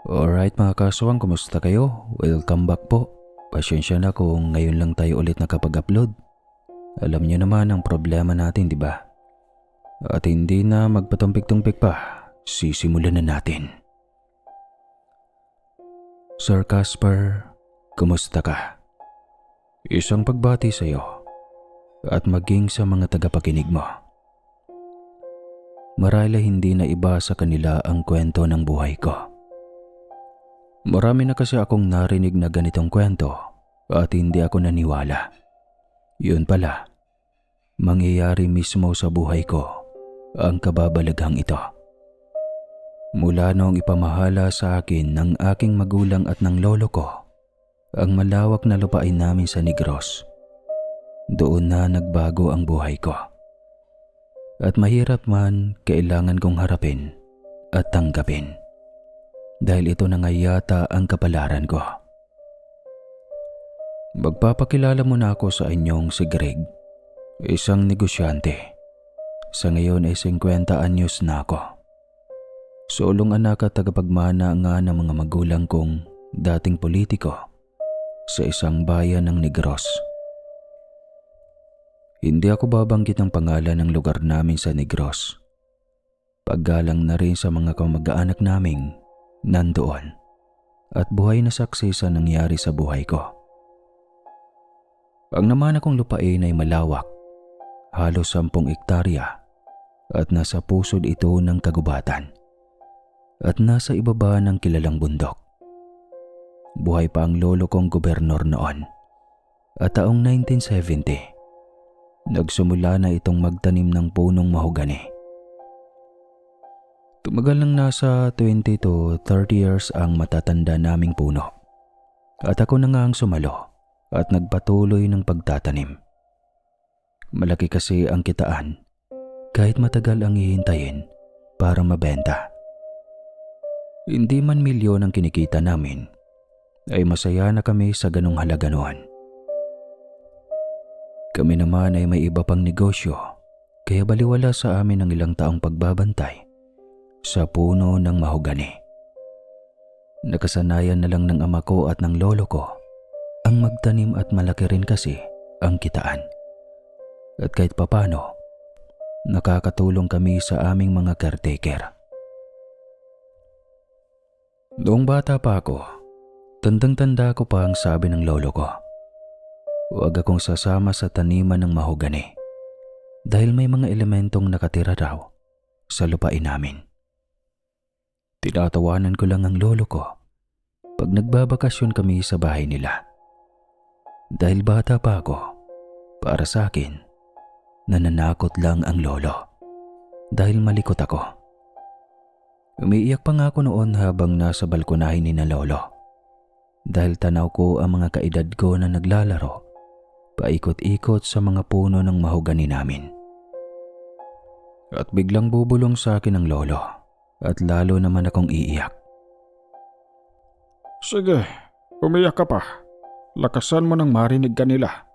Alright mga kaswang, kumusta kayo? Welcome back po. Pasensya na kung ngayon lang tayo ulit nakapag-upload. Alam niyo naman ang problema natin, di ba? At hindi na magpatumpik-tumpik pa, sisimulan na natin. Sir Casper, kumusta ka? Isang pagbati sa iyo at maging sa mga tagapakinig mo. Marahil hindi na iba sa kanila ang kwento ng buhay ko. Marami na kasi akong narinig na ganitong kwento at hindi ako naniwala. Yun pala, mangyayari mismo sa buhay ko ang kababalaghang ito. Mula noong ipamahala sa akin ng aking magulang at ng lolo ko ang malawak na lupain namin sa Negros, doon na nagbago ang buhay ko. At mahirap man, kailangan kong harapin at tanggapin. Dahil ito na nga yata ang kapalaran ko. Magpapakilala muna ako sa inyong si Greg, isang negosyante. Sa ngayon ay 50 anyos na ako. Sulong anak at tagapagmana nga ng mga magulang kong dating politiko sa isang bayan ng Negros. Hindi ako babanggit ng pangalan ng lugar namin sa Negros. Paggalang na rin sa mga kamag-anak naming nandoon at buhay na saksi sa nangyari sa buhay ko. Ang naman akong lupain ay malawak, halos 10 ektarya at nasa pusod ito ng kagubatan at nasa ibaba ng kilalang bundok. Buhay pa ang lolo kong gobernador noon at taong 1970, nagsimula na itong magtanim ng punong mahogani. Tumagal ng nasa 20 to 30 years ang matatanda naming puno. At ako na nga ang sumalo at nagpatuloy ng pagtatanim. Malaki kasi ang kitaan kahit matagal ang hihintayin para mabenta. Hindi man milyon ang kinikita namin, ay masaya na kami sa ganong halaga noon. Kami naman ay may iba pang negosyo, kaya baliwala sa amin ang ilang taong pagbabantay sa puno ng mahogani. Nakasanayan na lang ng ama ko at ng lolo ko ang magtanim at malaki rin kasi ang kitaan. At kahit papano, nakakatulong kami sa aming mga caretaker. Noong bata pa ako, tandang-tanda ko pa ang sabi ng lolo ko. Huwag akong sasama sa taniman ng mahogani dahil may mga elementong nakatira raw sa lupain namin. Tinatawanan ko lang ang lolo ko pag nagbabakasyon kami sa bahay nila. Dahil bata pa ako, para sa akin, nananakot lang ang lolo dahil malikot ako. Umiiyak pa nga ako noon habang nasa balkonahin ni na lolo dahil tanaw ko ang mga kaedad ko na naglalaro paikot-ikot sa mga puno ng mahogani namin. At biglang bubulong sa akin ang lolo. At lalo naman akong iiyak. Sige, umiyak ka pa. Lakasan mo nang marinig ka nila.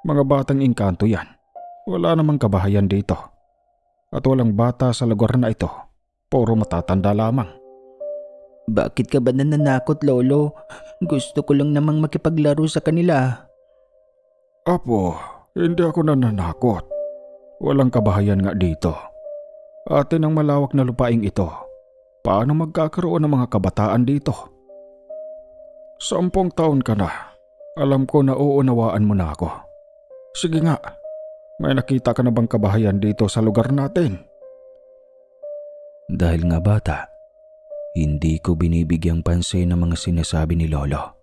Mga batang engkanto yan. Wala namang kabahayan dito. At walang bata sa lugar na ito. Puro matatanda lamang. Bakit ka ba nananakot, lolo? Gusto ko lang namang makipaglaro sa kanila. Apo, hindi ako nananakot. Walang kabahayan nga dito. Atin ang malawak na lupaing ito. Paano magkakaroon ng mga kabataan dito? 10 taon ka na. Alam ko na uunawaan mo na ako. Sige nga, may nakita ka na bang kabahayan dito sa lugar natin? Dahil nga bata, hindi ko binibigyang pansin ng mga sinasabi ni lolo.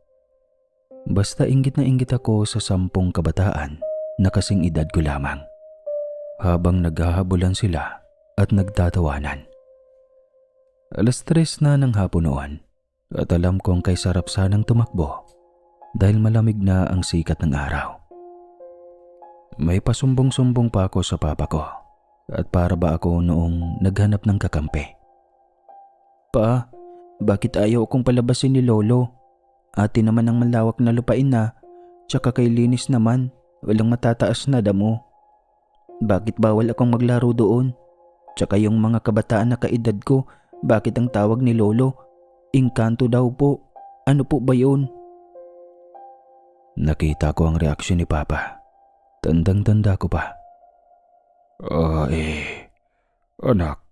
Basta inggit na inggit ako sa 10 kabataan na kasing edad ko lamang. Habang naghahabulan sila at nagtatawanan. 3:00 na ng hapon noon at alam kong kay sarap sanang tumakbo dahil malamig na ang sikat ng araw. May pasumbong-sumbong pa ako sa papa ko at para ba ako noong naghanap ng kakampi. Pa, bakit ayaw akong palabasin ni lolo? Atin naman ang malawak na lupain na, tsaka kay linis naman, walang matataas na damo. Bakit bawal akong maglaro doon? Tsaka yung mga kabataan na kaedad ko, Bakit ang tawag ni Lolo? Engkanto daw po. Ano po ba yun? Nakita ko ang reaksyon ni Papa. Tandang-tanda ko pa. Anak,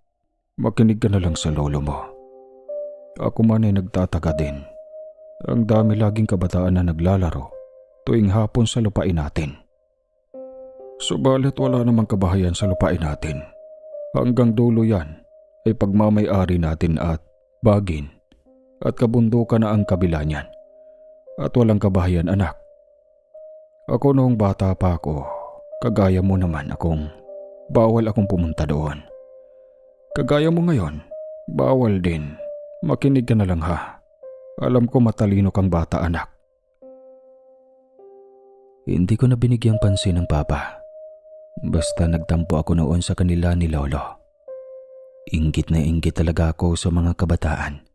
makinig ka na lang sa lolo mo. Ako man ay nagtataka din. Ang dami laging kabataan na naglalaro tuwing hapon sa lupain natin. Subalit wala namang kabahayan sa lupain natin. Hanggang dulo yan ay pagmamay-ari natin at bagin at kabundukan na ang kabila niyan. At walang kabahayan, anak. Ako noong bata pa ako, kagaya mo naman bawal akong pumunta doon. Kagaya mo ngayon, bawal din. Makinig ka na lang ha. Alam ko matalino kang bata, anak. Hindi ko na binigyang pansin ng Papa. Basta nagtampo ako noon sa kanila ni Lolo. Inggit na inggit talaga ako sa mga kabataan.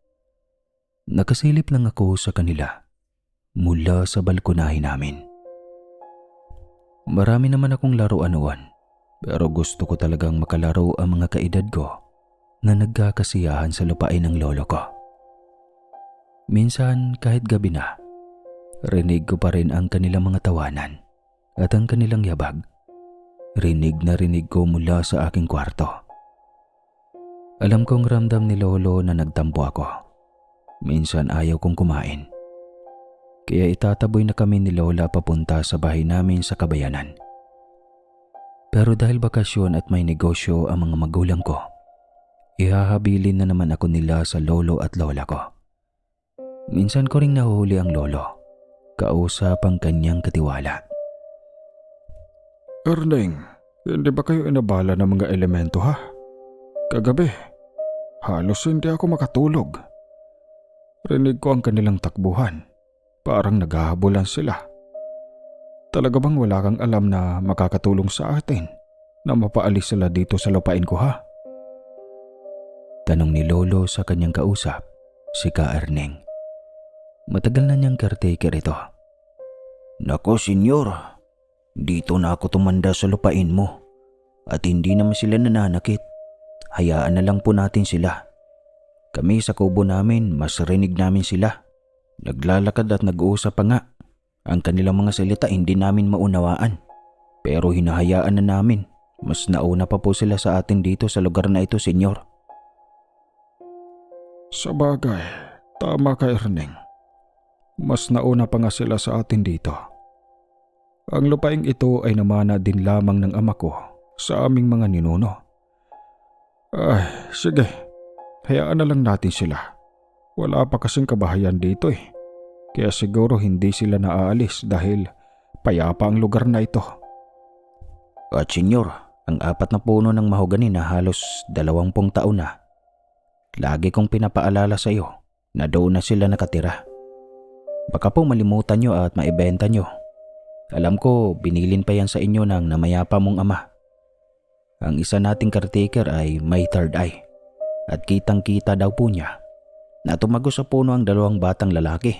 Nakasilip lang ako sa kanila mula sa balkonahe namin. Marami naman akong laruan noon, pero gusto ko talagang makalaro ang mga kaedad ko na nagkakasiyahan sa lupain ng lolo ko. Minsan kahit gabi na, rinig ko pa rin ang kanilang mga tawanan at ang kanilang yabag. Rinig na rinig ko mula sa aking kwarto. Alam kong ramdam ni Lolo na nagtampo ako. Minsan ayaw kong kumain. Kaya itataboy na kami ni Lola papunta sa bahay namin sa Kabayanan. Pero dahil bakasyon at may negosyo ang mga magulang ko, ihahabilin na naman ako nila sa lolo at lola ko. Minsan ko ring nahuhuli ang lolo, kausap ang kanyang katiwala. Erning, hindi ba kayo inabala ng mga elemento ha? Kagabi, halos hindi ako makatulog. Rinig ko ang kanilang takbuhan. Parang naghahabulan sila. Talaga bang wala kang alam na makakatulong sa atin na mapaalis sila dito sa lupain ko ha? Tanong ni Lolo sa kanyang kausap, si Ka Erneng. Matagal na niyang caretaker ito. Nako, senyor. Dito na ako tumanda sa lupain mo. At hindi naman sila nananakit. Hayaan na lang po natin sila. Kami sa kubo namin, mas rinig namin sila. Naglalakad at nag-uusap pa nga. Ang kanilang mga salita hindi namin maunawaan. Pero hinahayaan na namin. Mas nauna pa po sila sa atin dito sa lugar na ito, senyor. Sabagay, tama ka Erneng. Mas nauna pa nga sila sa atin dito. Ang lupaing ito ay namana din lamang ng ama ko sa aming mga ninuno. Ay, sige. Hayaan na lang natin sila. Wala pa kasing kabahayan dito eh. Kaya siguro hindi sila naaalis dahil payapa ang lugar na ito. At senyor, ang 4 na puno ng mahogani na halos 20 taon na. Lagi kong pinapaalala sa iyo na doon na sila nakatira. Baka po malimutan nyo at maibenta nyo. Alam ko binilin pa yan sa inyo ng namayapa mong ama. Ang isa nating caretaker ay may third eye. At kitang-kita daw po niya na tumago sa puno ang 2 batang lalaki.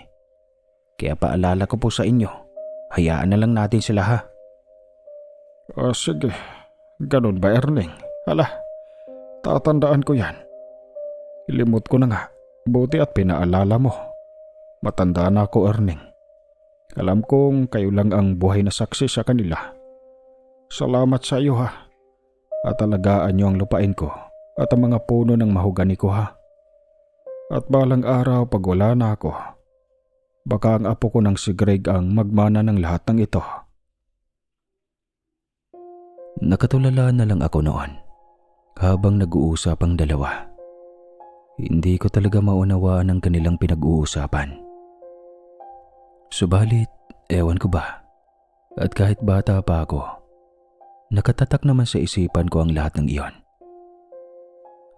Kaya paalala ko po sa inyo, hayaan na lang natin sila ha. Sige, ganun ba Erneng? Hala, tatandaan ko yan. Limot ko na nga, buti at pinaalala mo. Matanda na ako Erneng. Alam kong kayo lang ang buhay na saksi sa kanila. Salamat sa iyo ha. At alagaan niyo ang lupain ko at ang mga puno ng mahogani ko ha. At balang araw pag wala na ako, baka ang apo ko ng si Greg ang magmana ng lahat ng ito. Nakatulala na lang ako noon habang nag-uusap ang dalawa. Hindi ko talaga maunawaan ang kanilang pinag-uusapan. Subalit, ewan ko ba, at kahit bata pa ako, nakatatak naman sa isipan ko ang lahat ng iyon.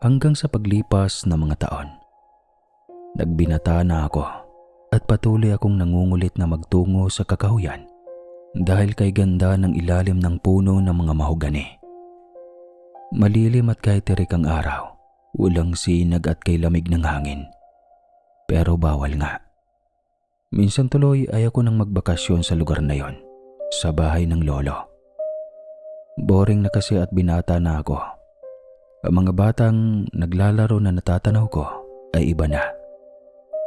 Hanggang sa paglipas ng mga taon, nagbinata na ako at patuloy akong nangungulit na magtungo sa kakahuyan dahil kay ganda ng ilalim ng puno ng mga mahogani. Malilim at kahit tirik ang araw, walang sinag at kay lamig ng hangin. Pero bawal nga. Minsan tuloy ayoko nang magbakasyon sa lugar na yon, sa bahay ng lolo. Boring na kasi at binata na ako. Ang mga batang naglalaro na natatanaw ko ay iba na.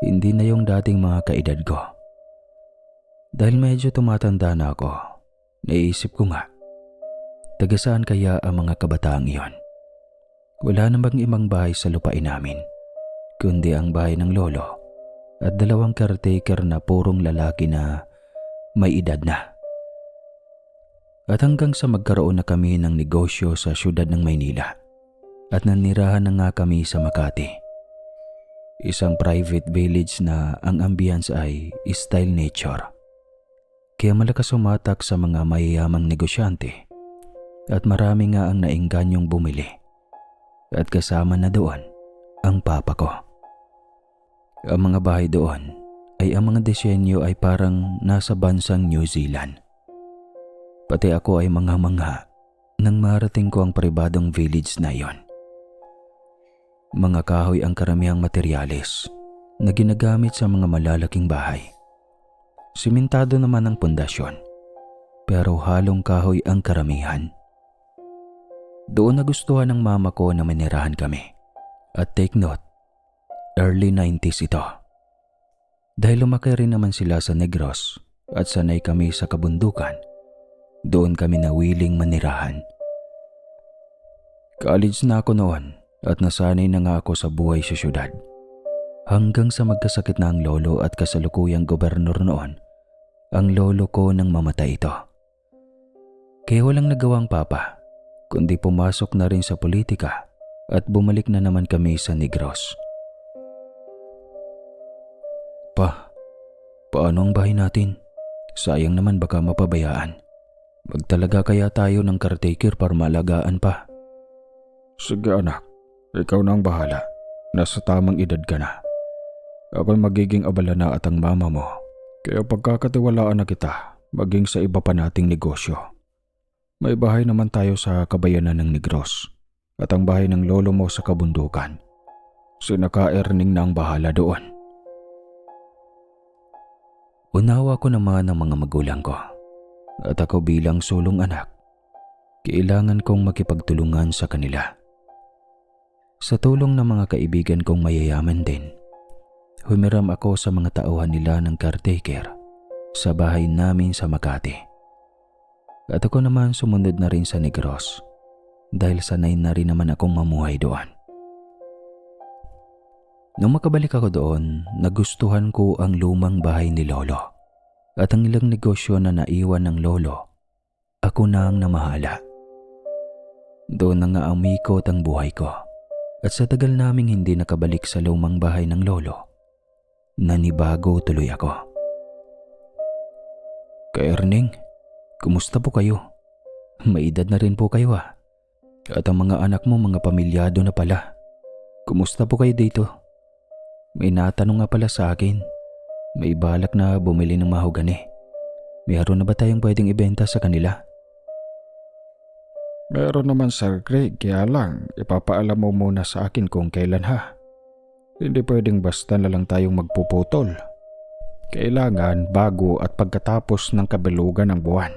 Hindi na yung dating mga kaedad ko. Dahil medyo tumatanda na ako, naisip ko nga, taga saan kaya ang mga kabataang iyon? Wala namang ibang bahay sa lupain namin, kundi ang bahay ng lolo at 2 caretaker na purong lalaki na may edad na. At hanggang sa magkaroon na kami ng negosyo sa syudad ng Maynila at nanirahan na nga kami sa Makati. Isang private village na ang ambience ay style nature. Kaya malakas sumatak sa mga mayayamang negosyante at marami nga ang naingganyong bumili. At kasama na doon ang papa ko. Ang mga bahay doon ay ang mga disenyo ay parang nasa bansang New Zealand. Pati ako ay mangha-mangha nang marating ko ang pribadong village na iyon. Mga kahoy ang karamihang materyales na ginagamit sa mga malalaking bahay. Simentado naman ang pundasyon, pero halong kahoy ang karamihan. Doon nagustuhan ng mama ko na manirahan kami. At take note, early 90s ito. Dahil lumaki rin naman sila sa Negros at sanay kami sa kabundukan, doon kami nawiling manirahan. College na ako noon at nasanay na nga ako sa buhay sa syudad. Hanggang sa magkasakit na ang lolo at kasalukuyang gobernador noon, ang lolo ko nang mamatay ito. Kaya walang nagawang papa, kundi pumasok na rin sa politika at bumalik na naman kami sa Negros. Paano ang bahay natin? Sayang naman baka mapabayaan. Magtalaga kaya tayo ng caretaker para malagaan pa? Sige anak, ikaw na ang bahala. Nasa tamang edad ka na. Ako'y magiging abala na at ang mama mo. Kaya pagkakatiwalaan na kita, maging sa iba pa nating negosyo. May bahay naman tayo sa kabayanan ng Negros at ang bahay ng lolo mo sa kabundukan. Sina Ka-Erning na ang bahala doon. Unawa ko naman ang mga magulang ko at ako bilang sulong anak, kailangan kong makipagtulungan sa kanila. Sa tulong ng mga kaibigan kong mayayaman din, humiram ako sa mga tauhan nila ng caretaker sa bahay namin sa Makati. At ako naman sumunod na rin sa Negros dahil sanay na rin naman akong mamuhay doon. Nung makabalik ako doon, nagustuhan ko ang lumang bahay ni lolo at ang ilang negosyo na naiwan ng lolo, ako na ang namahala. Doon na nga umikot ang buhay ko at sa tagal naming hindi nakabalik sa lumang bahay ng lolo, nanibago tuloy ako. Ka-Erning, kumusta po kayo? May edad na rin po kayo ah. At ang mga anak mo mga pamilyado na pala. Kumusta po kayo dito? May natanong nga pala sa akin. May balak na bumili ng mahogani. Mayroon na ba tayong pwedeng ibenta sa kanila? Meron naman Sir Greg, kaya lang ipapaalam mo muna sa akin kung kailan ha. Hindi pwedeng basta na lang tayong magpuputol. Kailangan bago at pagkatapos ng kabilugan ng buwan.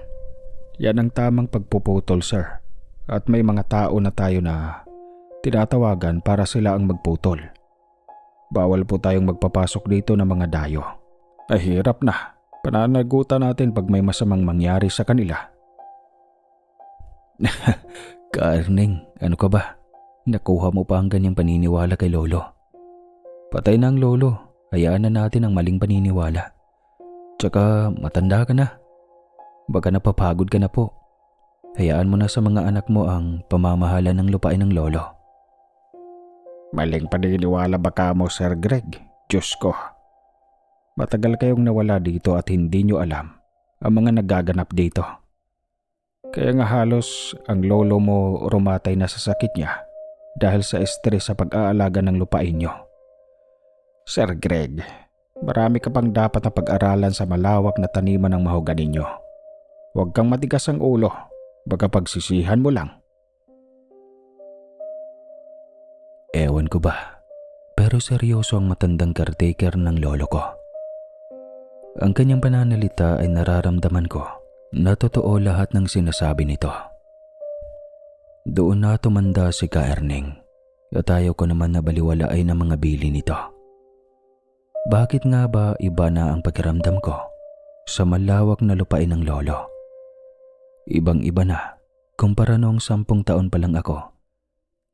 Yan ang tamang pagpuputol, sir. At may mga tao na tayo na tinatawagan para sila ang magputol. Bawal po tayong magpapasok dito ng mga dayo. Ay hirap na. Pananagutan natin pag may masamang mangyari sa kanila. Ka-Erning, ano ka ba? Nakuha mo pa ang ganyang paniniwala kay lolo. Patay na ang lolo. Hayaan na natin ang maling paniniwala. Tsaka matanda ka na. Baka napapagod ka na po. Hayaan mo na sa mga anak mo ang pamamahala ng lupain ng lolo. Maling paniniwala ba ka mo, Sir Greg? Diyos ko. Matagal kayong nawala dito at hindi nyo alam ang mga nagaganap dito. Kaya nga halos ang lolo mo rumatay na sa sakit niya dahil sa stress sa pag-aalaga ng lupain nyo. Sir Greg, marami ka pang dapat na pag-aralan sa malawak na taniman ng mahogani nyo. Huwag kang matigas ang ulo, baka pagsisihan mo lang. Ewan ko ba, pero seryoso ang matandang caretaker ng lolo ko. Ang kanyang pananalita ay nararamdaman ko na totoo lahat ng sinasabi nito. Doon na tumanda si Ka Erning at ayaw ko naman na baliwalaay ng mga bili nito. Bakit nga ba iba na ang pakiramdam ko sa malawak na lupain ng lolo? Ibang-iba na kumpara noong 10 taon pa lang ako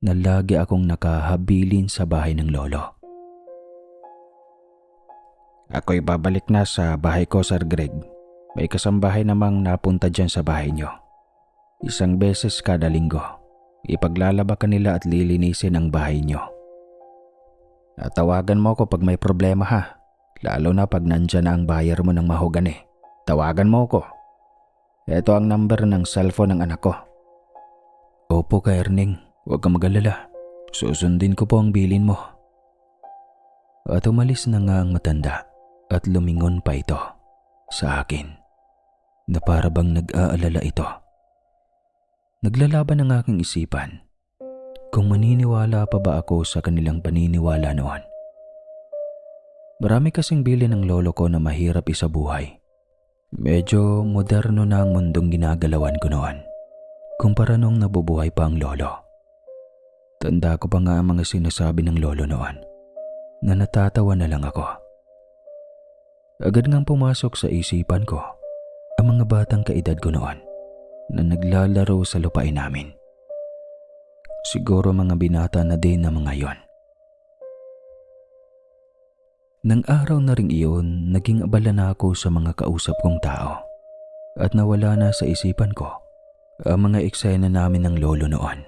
na lagi akong nakahabilin sa bahay ng lolo. Ako'y babalik na sa bahay ko, Sir Greg. May kasambahay namang napunta dyan sa bahay nyo. 1 beses kada linggo. Ipaglalaba ka nila at lilinisin ang bahay nyo. At tawagan mo ko pag may problema ha. Lalo na pag nandyan na ang buyer mo ng mahogani. Tawagan mo ko. Ito ang number ng cellphone ng anak ko. Opo Ka Erning, huwag kang mag-alala. Susundin ko po ang bilin mo. At umalis na nga ang matanda at lumingon pa ito sa akin na para bang nag-aalala ito. Naglalaban ang aking isipan kung maniniwala pa ba ako sa kanilang paniniwala noon. Marami kasing bilin ng lolo ko na mahirap isabuhay. Medyo moderno na ang mundong ginagalawan ko noon kumpara nung nabubuhay pa ang lolo. Tanda ko pa nga ang mga sinasabi ng lolo noon na natatawa na lang ako. Agad ngang pumasok sa isipan ko ang mga batang kaedad ko noon na naglalaro sa lupain namin. Siguro mga binata na din na mga yon. Nang araw na ring iyon, naging abala na ako sa mga kausap kong tao at nawala na sa isipan ko ang mga eksena namin ng lolo noon.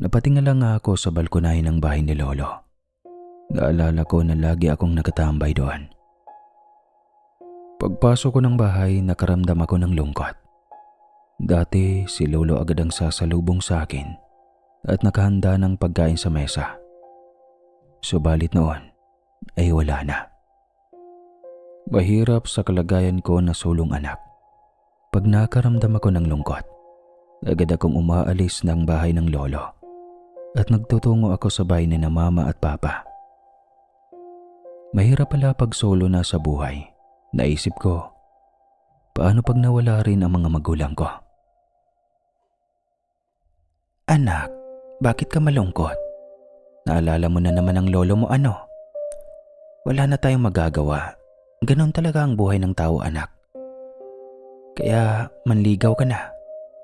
Napatingala nga ako sa balkonahe ng bahay ni lolo. Naalala ko na lagi akong nakatambay doon. Pagpasok ko ng bahay, nakaramdam ako ng lungkot. Dati si lolo agad ang sasalubong sa akin at nakahanda ng pagkain sa mesa. Subalit noon ay wala na. Mahirap sa kalagayan ko na sulong anak. Pag nakaramdam ako ng lungkot, agad akong umaalis ng bahay ng lolo at nagtutungo ako sa bahay ni na mama at papa. Mahirap pala pag solo na sa buhay. Naisip ko, paano pag nawala rin ang mga magulang ko? Anak, bakit ka malungkot? Naalala mo na naman ang lolo mo ano? Wala na tayong magagawa. Ganon talaga ang buhay ng tao, anak. Kaya manligaw ka na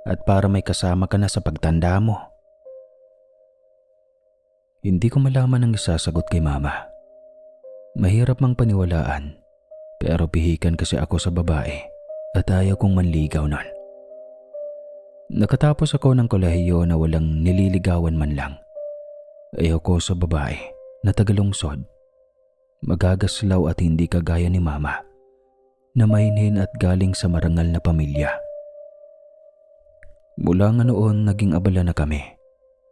at para may kasama ka na sa pagtanda mo. Hindi ko malaman ang isasagot kay mama. Mahirap mang paniwalaan pero pihikan kasi ako sa babae at ayaw kong manligaw nun. Nakatapos ako ng kolehiyo na walang nililigawan man lang. Ayaw ko sa babae na tagalungsod, magagaslaw at hindi kagaya ni mama na mainhin at galing sa marangal na pamilya. Mula nga noon naging abala na kami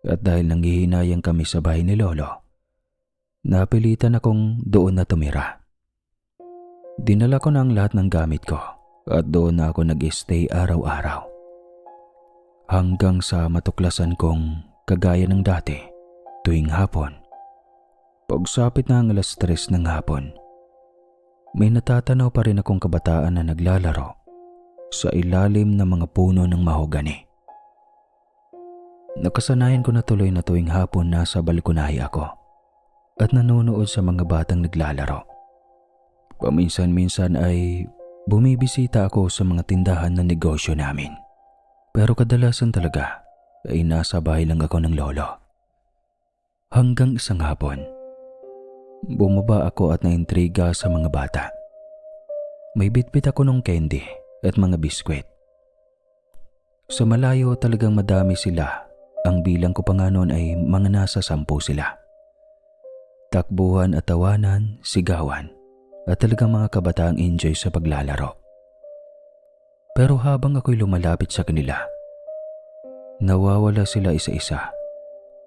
at dahil nanghihinayang kami sa bahay ni lolo, napilitan akong doon na tumira. Dinala ko na ang lahat ng gamit ko at doon na ako nag-stay araw-araw. Hanggang sa matuklasan kong kagaya ng dati tuwing hapon. Pagsapit na ang 3:00 ng hapon, may natatanaw pa rin akong kabataan na naglalaro sa ilalim ng mga puno ng mahogani. Nakasanayan ko na tuloy na tuwing hapon nasa balkonahe ako at nanonood sa mga batang naglalaro. Paminsan-minsan ay bumibisita ako sa mga tindahan na negosyo namin. Pero kadalasan talaga ay nasa bahay lang ako ng lolo. Hanggang isang hapon, bumaba ako at naintriga sa mga bata. May bitbit ako ng candy at mga biskwit. Sa malayo talagang madami sila. Ang bilang ko pa nga noon ay mga nasa 10 sila. Takbuhan at tawanan, sigawan, at talagang mga kabataang enjoy sa paglalaro. Pero habang ako'y lumalapit sa kanila, nawawala sila isa-isa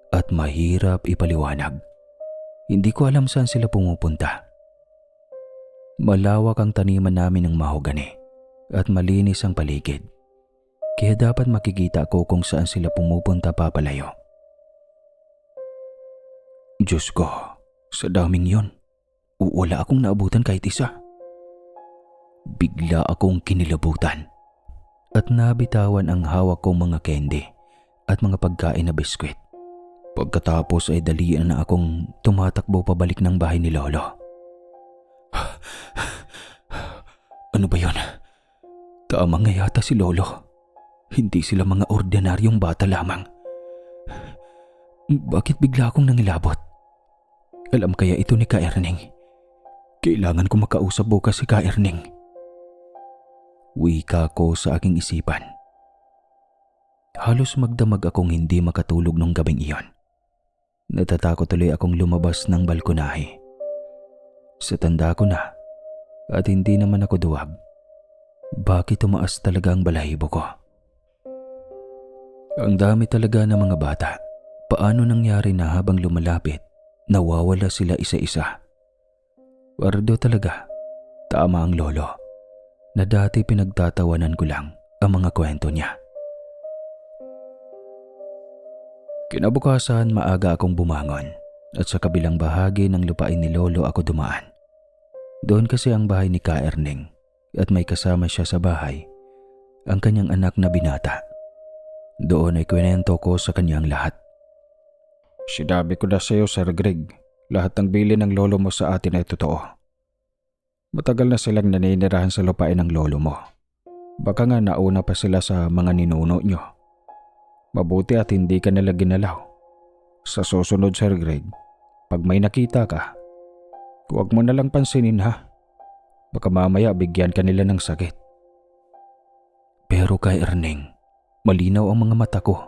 at mahirap ipaliwanag. Hindi ko alam saan sila pumupunta. Malawak ang taniman namin ng mahogani at malinis ang paligid. Kaya dapat makikita ko kung saan sila pumupunta papalayo. Diyos ko, sa daming yon, wala akong naabutan kahit isa. Bigla akong kinilabutan at nabitawan ang hawak kong mga candy at mga pagkain na biskwit. Pagkatapos ay dalian na akong tumatakbo pabalik ng bahay ni Lolo. Ano ba yun? Tama nga yata si Lolo. Hindi sila mga ordinaryong bata lamang. Bakit bigla akong nangilabot? Alam kaya ito ni Ka Erning? Kailangan ko makausap bukas si Ka Erning. Wika ko sa aking isipan. Halos magdamag akong hindi makatulog nung gabing iyon. Natatakot tuloy akong lumabas ng balkonahe. Sa tanda ko na at hindi naman ako duwag, bakit tumaas talaga ang balahibo ko? Ang dami talaga ng mga bata. Paano nangyari na habang lumalapit, nawawala sila isa-isa? Wardo talaga. Tama ang Lolo na dati pinagtatawanan ko lang ang mga kwento niya. Kinabukasan maaga akong bumangon at sa kabilang bahagi ng lupain ni Lolo ako dumaan. Doon kasi ang bahay ni Ka Erning at may kasama siya sa bahay, ang kanyang anak na binata. Doon ay kwento ko sa kanyang lahat. Sinabi ko na sa iyo, Sir Greg, lahat ng bili ng lolo mo sa atin ay totoo. Matagal na silang naninirahan sa lupain ng lolo mo. Baka nga nauna pa sila sa mga ninuno nyo. Mabuti at hindi ka nila ginalaw. Sa susunod, Sir Greg, pag may nakita ka, huwag mo na lang pansinin ha. Baka mamaya bigyan ka nila ng sakit. Pero Ka Erning, malinaw ang mga mata ko.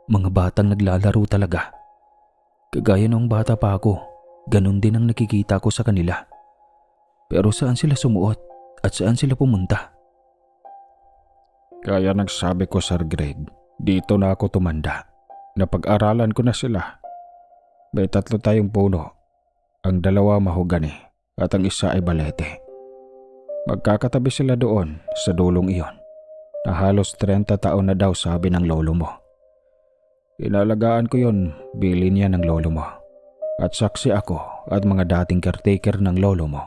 Mga batang naglalaro talaga. Kagaya nung bata pa ako, ganun din ang nakikita ko sa kanila. Pero saan sila sumuot at saan sila pumunta? Kaya nagsabi ko, Sir Greg, dito na ako tumanda. Napag-aralan ko na sila. May 3 tayong puno. Ang 2 mahogani at ang isa ay balete. Magkakatabi sila doon sa dulong iyon na halos 30 taon na daw sabi ng lolo mo. Inalagaan ko yon, bili niya ng lolo mo. At saksi ako at mga dating caretaker ng lolo mo.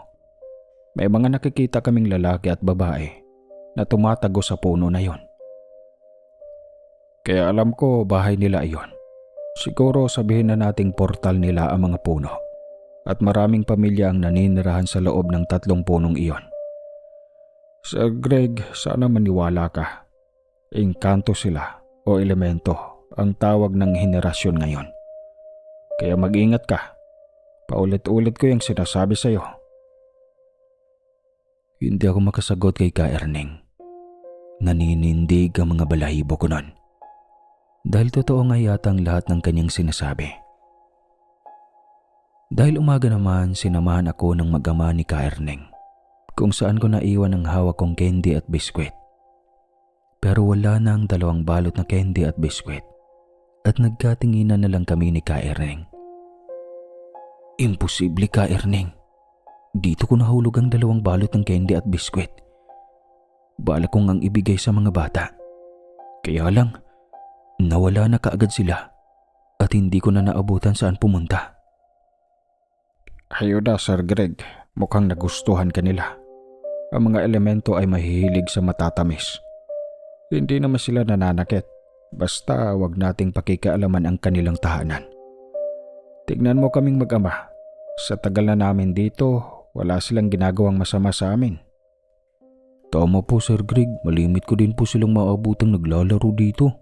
May mga nakikita kaming lalaki at babae na tumatago sa puno na yon. Kaya alam ko bahay nila iyon. Siguro sabihin na nating portal nila ang mga puno. At maraming pamilya ang naninirahan sa loob ng 3 punong iyon. Sir Greg, sana maniwala ka. Engkanto sila o elemento ang tawag ng henerasyon ngayon. Kaya mag-ingat ka. Paulit-ulit ko yung sinasabi sa'yo. Hindi ako makasagot kay Ka Erning. Naninindig ang mga balahibo ko nun. Dahil totoo nga yata ang lahat ng kanyang sinasabi. Dahil umaga naman, sinamahan ako ng mag-ama ni Ka Erning, kung saan ko naiwan ang hawak kong candy at biskwit. Pero wala na ang 2 balot na candy at biskwit at nagkatinginan na lang kami ni Ka Erning. Imposible, Ka Erning. Dito ko nahulog ang 2 balot ng candy at biskwit. Balak kong ang ibigay sa mga bata. Kaya lang, nawala na kaagad sila at hindi ko na naabutan saan pumunta. Ayun na, Sir Greg. Mukhang nagustuhan ka nila. Ang mga elemento ay mahihilig sa matatamis. Hindi naman sila nananakit. Basta wag nating pakikialaman ang kanilang tahanan. Tignan mo kaming mag-ama. Sa tagal na namin dito, wala silang ginagawang masama sa amin. Tama po, Sir Greg. Malimit ko din po silang maabutang naglalaro dito.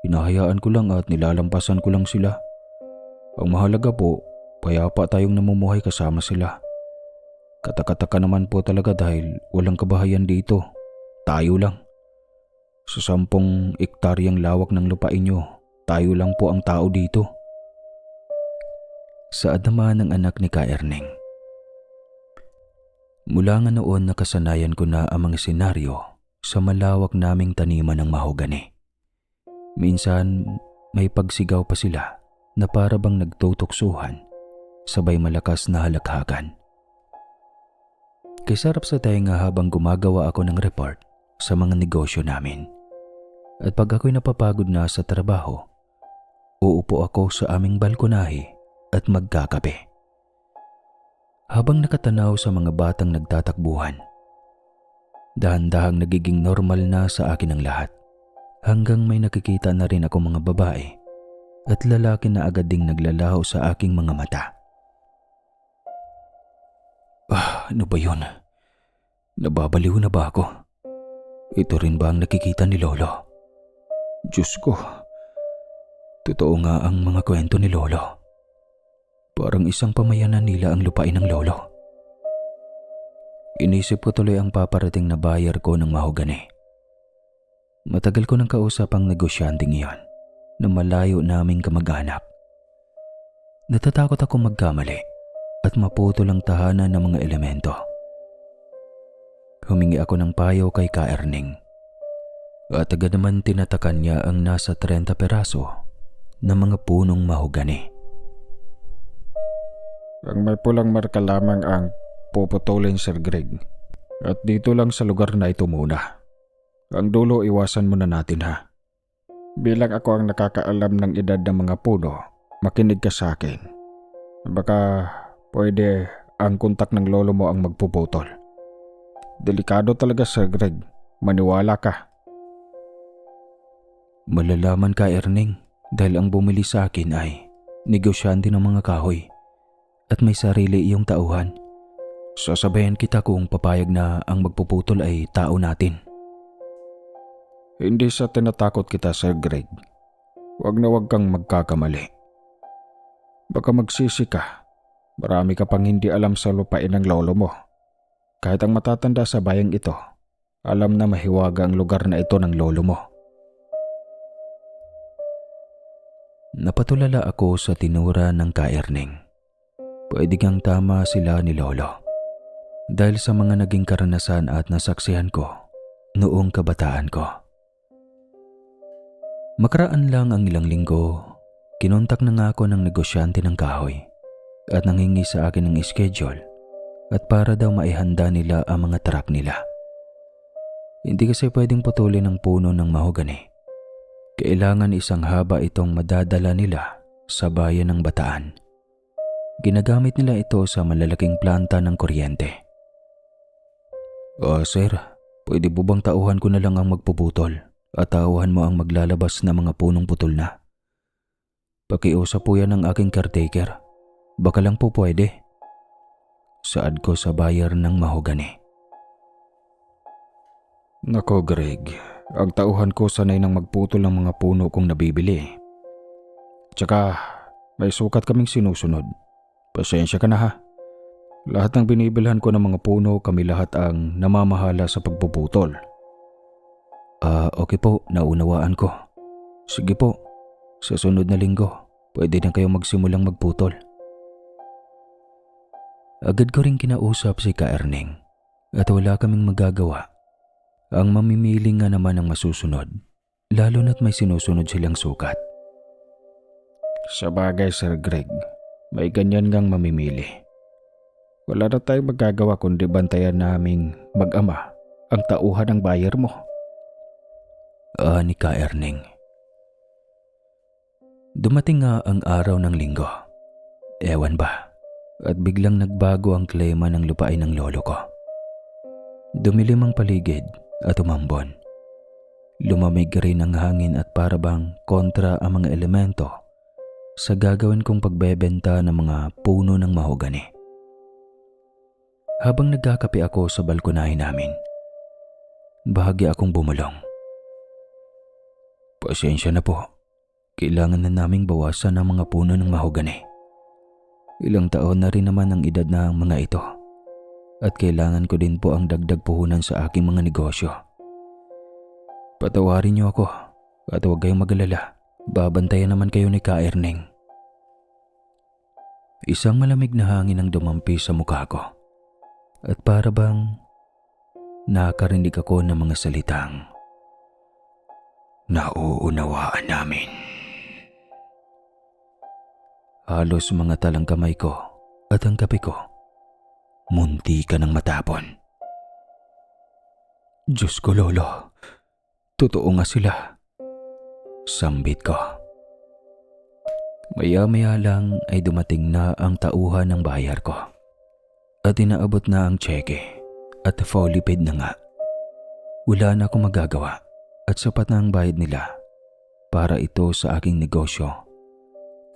Hinahayaan ko lang at nilalampasan ko lang sila. Ang mahalaga po, payapa tayong namumuhay kasama sila. Katakataka naman po talaga dahil walang kabahayan dito. Tayo lang. Sa 10 ektaryang lawak ng lupain nyo, tayo lang po ang tao dito. Saad naman ng anak ni Ka Erning. Mula nga noon nakasanayan ko na ang mga senaryo sa malawak naming taniman ng mahogani. Minsan may pagsigaw pa sila na para bang nagtutuksuhan, sabay malakas na halakhakan. Kisarap sa tainga habang gumagawa ako ng report sa mga negosyo namin. At pag ako'y napapagod na sa trabaho, uupo ako sa aming balkonahe at magkakape. Habang nakatanaw sa mga batang nagtatakbuhan, dahan-dahang nagiging normal na sa akin ang lahat hanggang may nakikita na rin ako mga babae at lalaki na agad ding naglalaho sa aking mga mata. Ano ba yun? Nababaliw na ba ako? Ito rin ba ang nakikita ni Lolo? Diyos ko, totoo nga ang mga kwento ni Lolo. Parang isang pamayanan nila ang lupain ng Lolo. Inisip ko tuloy ang paparating na bayar ko ng mahogani. Matagal ko nang kausap ang negosyanteng iyon na malayo naming kamag-anak. Natatakot ako magkamali at maputol ang tahanan ng mga elemento. Humingi ako ng payo kay Ka Erning at agad naman tinatakan niya ang nasa 30 peraso na mga punong mahogani. Ang may pulang marka lamang ang puputulin, Sir Greg. At dito lang sa lugar na ito muna. Ang dulo iwasan muna natin, ha. Bilang ako ang nakakaalam ng edad ng mga puno, makinig ka sa akin. Baka pwede ang kontak ng lolo mo ang magpuputol. Delikado talaga, Sir Greg. Maniwala ka. Malalaman Ka Erning dahil ang bumili sa akin ay negosyante ng mga kahoy at may sarili iyong tauhan. Sasabayan kita kung papayag na ang magpuputol ay tao natin. Hindi sa tinatakot kita, Sir Greg. Huwag na huwag kang magkakamali. Baka magsisi ka. Marami ka pang hindi alam sa lupain ng lolo mo. Kahit ang matatanda sa bayang ito, alam na mahiwaga ang lugar na ito ng lolo mo. Napatulala ako sa tinura ng Ka Erning. Pwede kang tama sila ni Lolo. Dahil sa mga naging karanasan at nasaksihan ko noong kabataan ko. Makaraan lang ang ilang linggo, kinontak na nga ako ng negosyante ng kahoy at nanghingi sa akin ng schedule at para daw maihanda nila ang mga truck nila. Hindi kasi pwedeng putulin ang puno ng mahogani. Kailangan isang haba itong madadala nila sa bayan ng Bataan. Ginagamit nila ito sa malalaking planta ng kuryente. Sir, pwede po bang tauhan ko na lang ang magpuputol at tauhan mo ang maglalabas na mga punong putol na? Pakiusap po yan ng aking caretaker. Baka lang po pwede. Saad ko sa bayar ng mahogani. Nako, Greg. Ang tauhan ko sanay nang magputol ng mga puno kong nabibili. Tsaka, may sukat kaming sinusunod. Pasensya ka na, ha. Lahat ng binibilhan ko ng mga puno, kami lahat ang namamahala sa pagpuputol. Okay po, naunawaan ko. Sige po, sa sunod na linggo, pwede na kayo magsimulang magputol. Agad ko rin kinausap si Ka Erning at wala kaming magagawa. Ang mamimili nga naman ang masusunod, lalo na't may sinusunod silang sukat. Sa bagay, Sir Greg, may ganyan ngang mamimili. Wala na tayong magagawa kundi bantayan naming mag-ama ang tauhan ng bayar mo. Ni Ka Erning. Dumating nga ang araw ng linggo. Ewan ba, at biglang nagbago ang klima ng lupain ng lolo ko. Dumilim ang paligid at umambon. Lumamig rin ang hangin at parabang kontra ang mga elemento sa gagawin kong pagbebenta ng mga puno ng mahogani. Habang nagkakape ako sa balkonahe namin, bahagi akong bumulong. Pasensya na po, kailangan na naming bawasan ang mga puno ng mahogani. Ilang taon na rin naman ang edad ng mga ito at kailangan ko din po ang dagdag puhunan sa aking mga negosyo. Patawarin niyo ako at huwag kayong mag-alala. Babantayan naman kayo ni Ka Erning. Isang malamig na hangin ang dumampi sa mukha ko at para bang nakarinig ako ng mga salitang nauunawaan namin. Halos mga talang kamay ko at ang kape ko munti ka ng matapon. Diyos ko, Lolo, totoo nga sila. Sambit ko. Maya-maya lang ay dumating na ang tauhan ng bayar ko at inaabot na ang tseke at fully paid na nga. Wala na akong magagawa at sapat na ang bayad nila para ito sa aking negosyo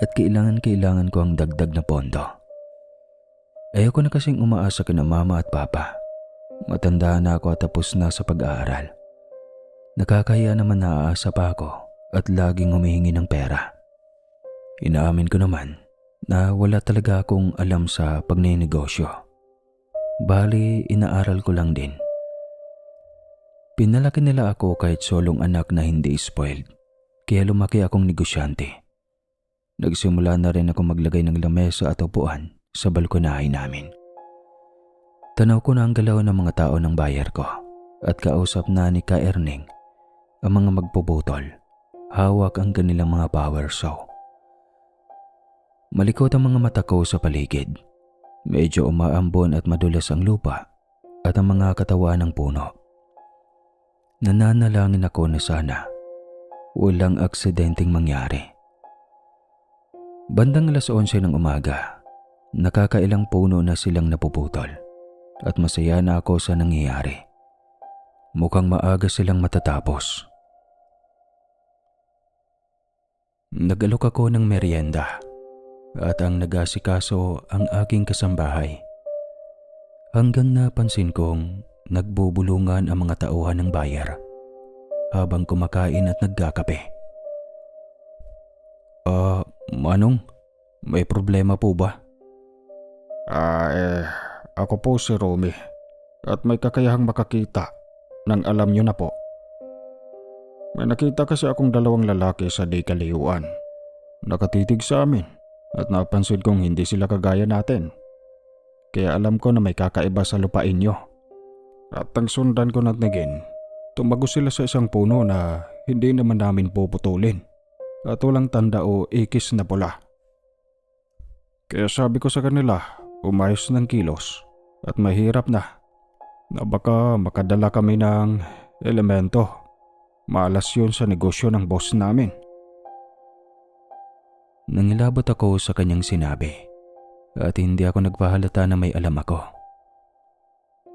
at kailangan ko ang dagdag na pondo. Ayoko na kasing umaasa kina mama at papa. Matanda na ako at tapos na sa pag-aaral. Nakakahiya naman na aasa pa ako at laging humihingi ng pera. Inaamin ko naman na wala talaga akong alam sa pagninegosyo. Bali, inaaral ko lang din. Pinalaki nila ako kahit solong anak na hindi spoiled, kaya lumaki akong negosyante. Nagsimula na rin ako maglagay ng lamesa at upuan sa balkonahe namin. Tanaw ko na ang galaw ng mga tao ng buyer ko at kausap na ni Ka Erning ang mga magpuputol. Hawak ang kanilang mga power saw. Malikot ang mga mata ko sa paligid. Medyo umaambon at madulas ang lupa at ang mga katawan ng puno. Nananalangin ako na sana walang aksidenteng mangyari. Bandang alas 11 ng umaga, nakakailang puno na silang napuputol at masaya na ako sa nangyayari. Mukhang maaga silang matatapos. Nag-alok ako ng merienda at ang nag-asikaso ang aking kasambahay. Hanggang napansin kong nagbubulungan ang mga tauhan ng buyer habang kumakain at nagkakape. Manong, may problema po ba? Ako po si Romy at may kakayahang makakita ng alam nyo na po. May nakita kasi akong dalawang lalaki sa di kaliyuan. Nakatitig sa amin at napansin kong hindi sila kagaya natin. Kaya alam ko na may kakaiba sa lupain nyo. At ang sundan ko natigin, tumago sila sa isang puno na hindi naman namin puputulin at walang tanda o ikis na pula. Kaya sabi ko sa kanila, umayos ng kilos at mahirap na baka makadala kami ng elemento. Malas yun sa negosyo ng boss namin. Nangilabot ako sa kanyang sinabi at hindi ako nagpahalata na may alam ako.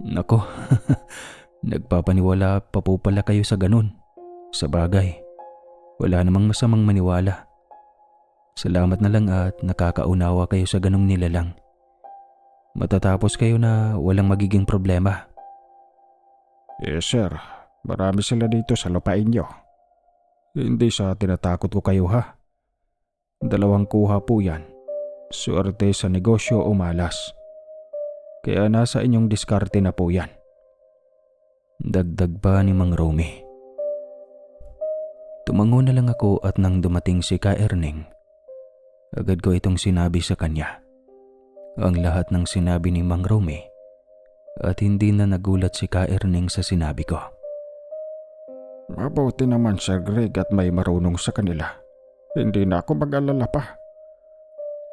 Nako, nagpapaniwala pa po pala kayo sa ganun. Sa bagay, wala namang masamang maniwala. Salamat na lang at nakakaunawa kayo sa ganung nilalang. Matatapos kayo na walang magiging problema. Yes sir, marami sila dito sa lupain nyo. Hindi sa tinatakot ko kayo ha. 2 kuha po yan. Suerte sa negosyo o malas. Kaya nasa inyong diskarte na po yan. Dagdag pa ni Mang Romy. Tumango na lang ako at nang dumating si Ka Erning, agad ko itong sinabi sa kanya. Ang lahat ng sinabi ni Mang Romy at hindi na nagulat si Ka Erning sa sinabi ko. Mabuti naman Sir Greg at may marunong sa kanila. Hindi na ako mag-alala pa.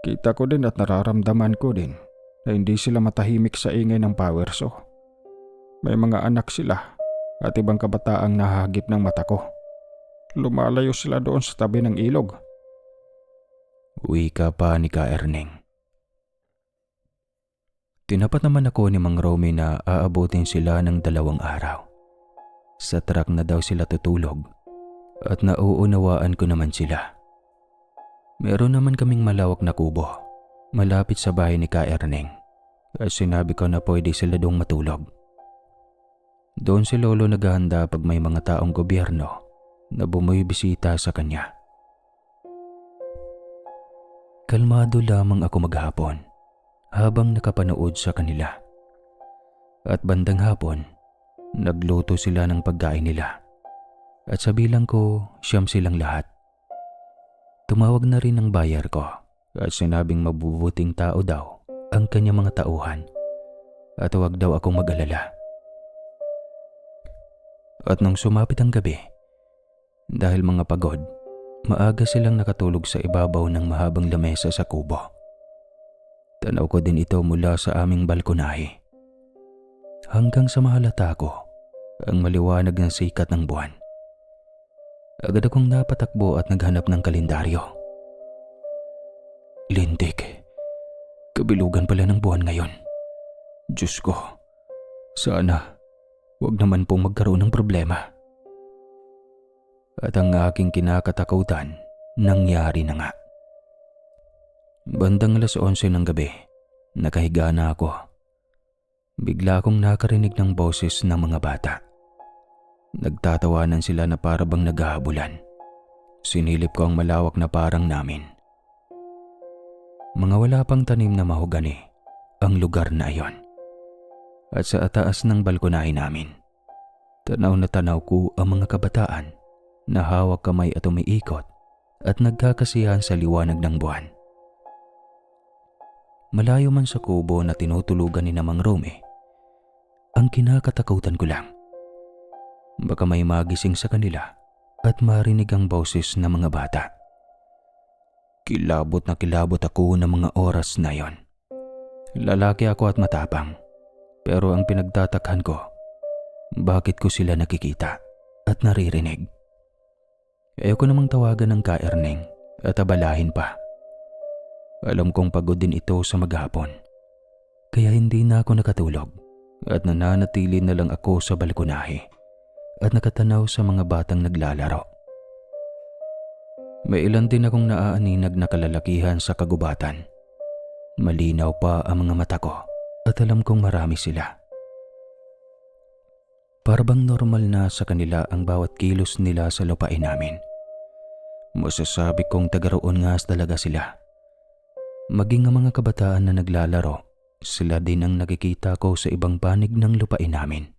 Kita ko din at nararamdaman ko din na hindi sila matahimik sa ingay ng power saw. May mga anak sila at ibang kabataang nahagip ng mata ko. Lumalayo sila doon sa tabi ng ilog. Wika pa ni Ka Erning. Tinapat naman ako ni Mang Romy na aabutin sila ng 2 araw. Sa truck na daw sila tutulog at nauunawaan ko naman sila. Meron naman kaming malawak na kubo malapit sa bahay ni Ka Erning at sinabi ko na pwede sila doong matulog. Doon si Lolo naghahanda pag may mga taong gobyerno na bumibisita sa kanya. Kalmado lamang ako maghapon habang nakapanood sa kanila. At bandang hapon, nagluto sila ng pagkain nila. At sa bilang ko, 9 silang lahat. Tumawag na rin ang buyer ko at sinabing mabubuting tao daw ang kanyang mga tauhan at huwag daw akong mag-alala. At nung sumapit ang gabi, dahil mga pagod, maaga silang nakatulog sa ibabaw ng mahabang lamesa sa kubo. Tanaw ko din ito mula sa aming balkonahe. Hanggang sa mahalata ko ang maliwanag na sikat ng buwan. Agad akong napatakbo at naghanap ng kalendaryo. Lintik, kabilugan pala ng buwan ngayon. Diyos ko, sana wag naman pong magkaroon ng problema. At ang aking kinakatakutan, nangyari na nga. Bandang 11:00 ng gabi, nakahiga na ako. Bigla akong nakarinig ng boses ng mga bata. Nagtatawanan sila na para bang naghahabulan. Sinilip ko ang malawak na parang namin. Mga wala pang tanim na mahogani ang lugar na iyon. At sa taas ng balkonahe namin, tanaw na tanaw ko ang mga kabataan na hawak kamay at umiikot at nagkakasiyahan sa liwanag ng buwan. Malayo man sa kubo na tinutulugan ni Mang Rome, ang kinakatakutan ko lang, baka may magising sa kanila at marinig ang boses ng mga bata. Kilabot na kilabot ako ng mga oras na yon. Lalaki ako at matapang, pero ang pinagtatakhan ko, bakit ko sila nakikita at naririnig? Ayoko namang tawagan ng Ka-Erneng at abalahin pa. Alam kong pagod din ito sa maghapon, kaya hindi na ako nakatulog at nananatili na lang ako sa balkonahe at nakatanaw sa mga batang naglalaro. May ilan din akong naaaninag na kalalakihan sa kagubatan. Malinaw pa ang mga mata ko at alam kong marami sila. Para bang normal na sa kanila ang bawat kilos nila sa lupain namin. Masasabi kong taga-roon nga talaga sila. Maging ang mga kabataan na naglalaro, sila din ang nakikita ko sa ibang panig ng lupain namin.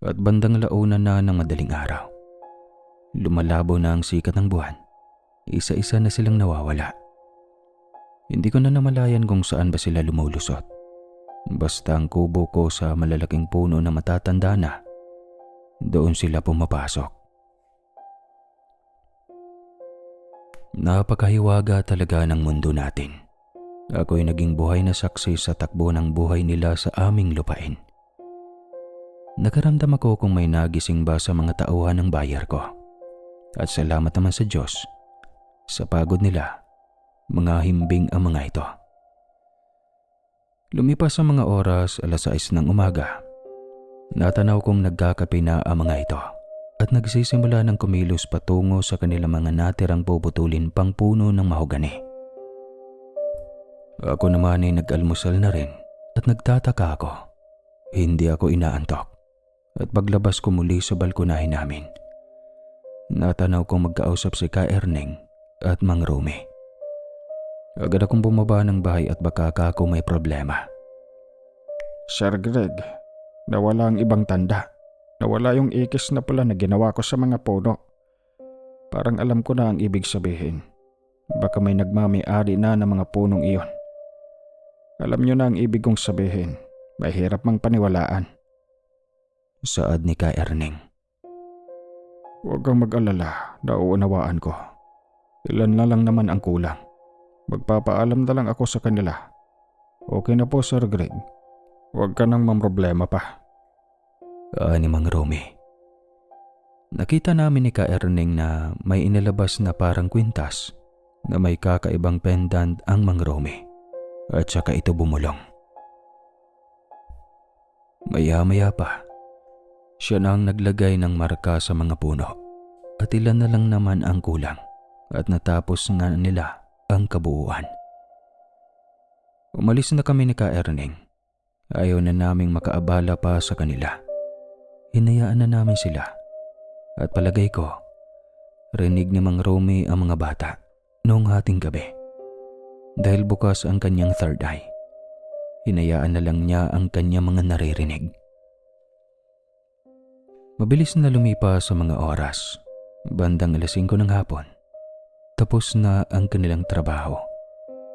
At bandang 1:00 na ng madaling araw, lumalabo na ang sikat ng buwan. Isa-isa na silang nawawala. Hindi ko na namalayan kung saan ba sila lumulusot. Basta ang kubo ko sa malalaking puno na matatanda na, doon sila pumapasok. Napakahiwaga talaga ng mundo natin. Ako'y naging buhay na saksi sa takbo ng buhay nila sa aming lupain. Nakaramdam ako kung may nagising ba sa mga tauhan ng bayar ko. At salamat naman sa Diyos, sa pagod nila, mga himbing ang mga ito. Lumipas ang mga oras, 6:00 ng umaga. Natanaw kong nagkakape na ang mga ito at nagsisimula ng kumilos patungo sa kanilang mga natirang puputulin pang puno ng mahogani. Ako naman ay nag-almusal na rin at nagtataka ako. Hindi ako inaantok at paglabas ko muli sa balkonahe namin, natanaw kong magkausap si Ka-Erneng at Mang Rome. Agad akong bumaba ng bahay at baka ako may problema. Sir Greg, nawala ang ibang tanda. Nawala yung ikis na pula na ginawa ko sa mga puno. Parang alam ko na ang ibig sabihin. Baka may nagmami-ari na ng mga punong iyon. Alam nyo na ang ibig kong sabihin. Mahirap mang paniwalaan. Saad ni Ka-Erneng. Huwag kang mag-alala, nauunawaan ko. Ilan na lang naman ang kulang. Magpapaalam na lang ako sa kanila. Okay na po, Sir Greg. Huwag ka nang mamroblema pa. Ni Mang Rome. Nakita namin ni Ka-Erneng na may inilabas na parang kwintas na may kakaibang pendant ang Mang Rome at saka ito bumulong. Maya-maya pa, siya na ang naglagay ng marka sa mga puno at ilan na lang naman ang kulang at natapos nga nila ang kabuuan. Umalis na kami ni Ka-Erneng. Ayaw na naming makaabala pa sa kanila. Hinayaan na namin sila. At palagay ko, rinig ni Mang Rome ang mga bata noong hating gabi. Dahil bukas ang kanyang third eye, hinayaan na lang niya ang kanyang mga naririnig. Mabilis na lumipas sa mga oras. Bandang 5:00 ng hapon. Tapos na ang kanilang trabaho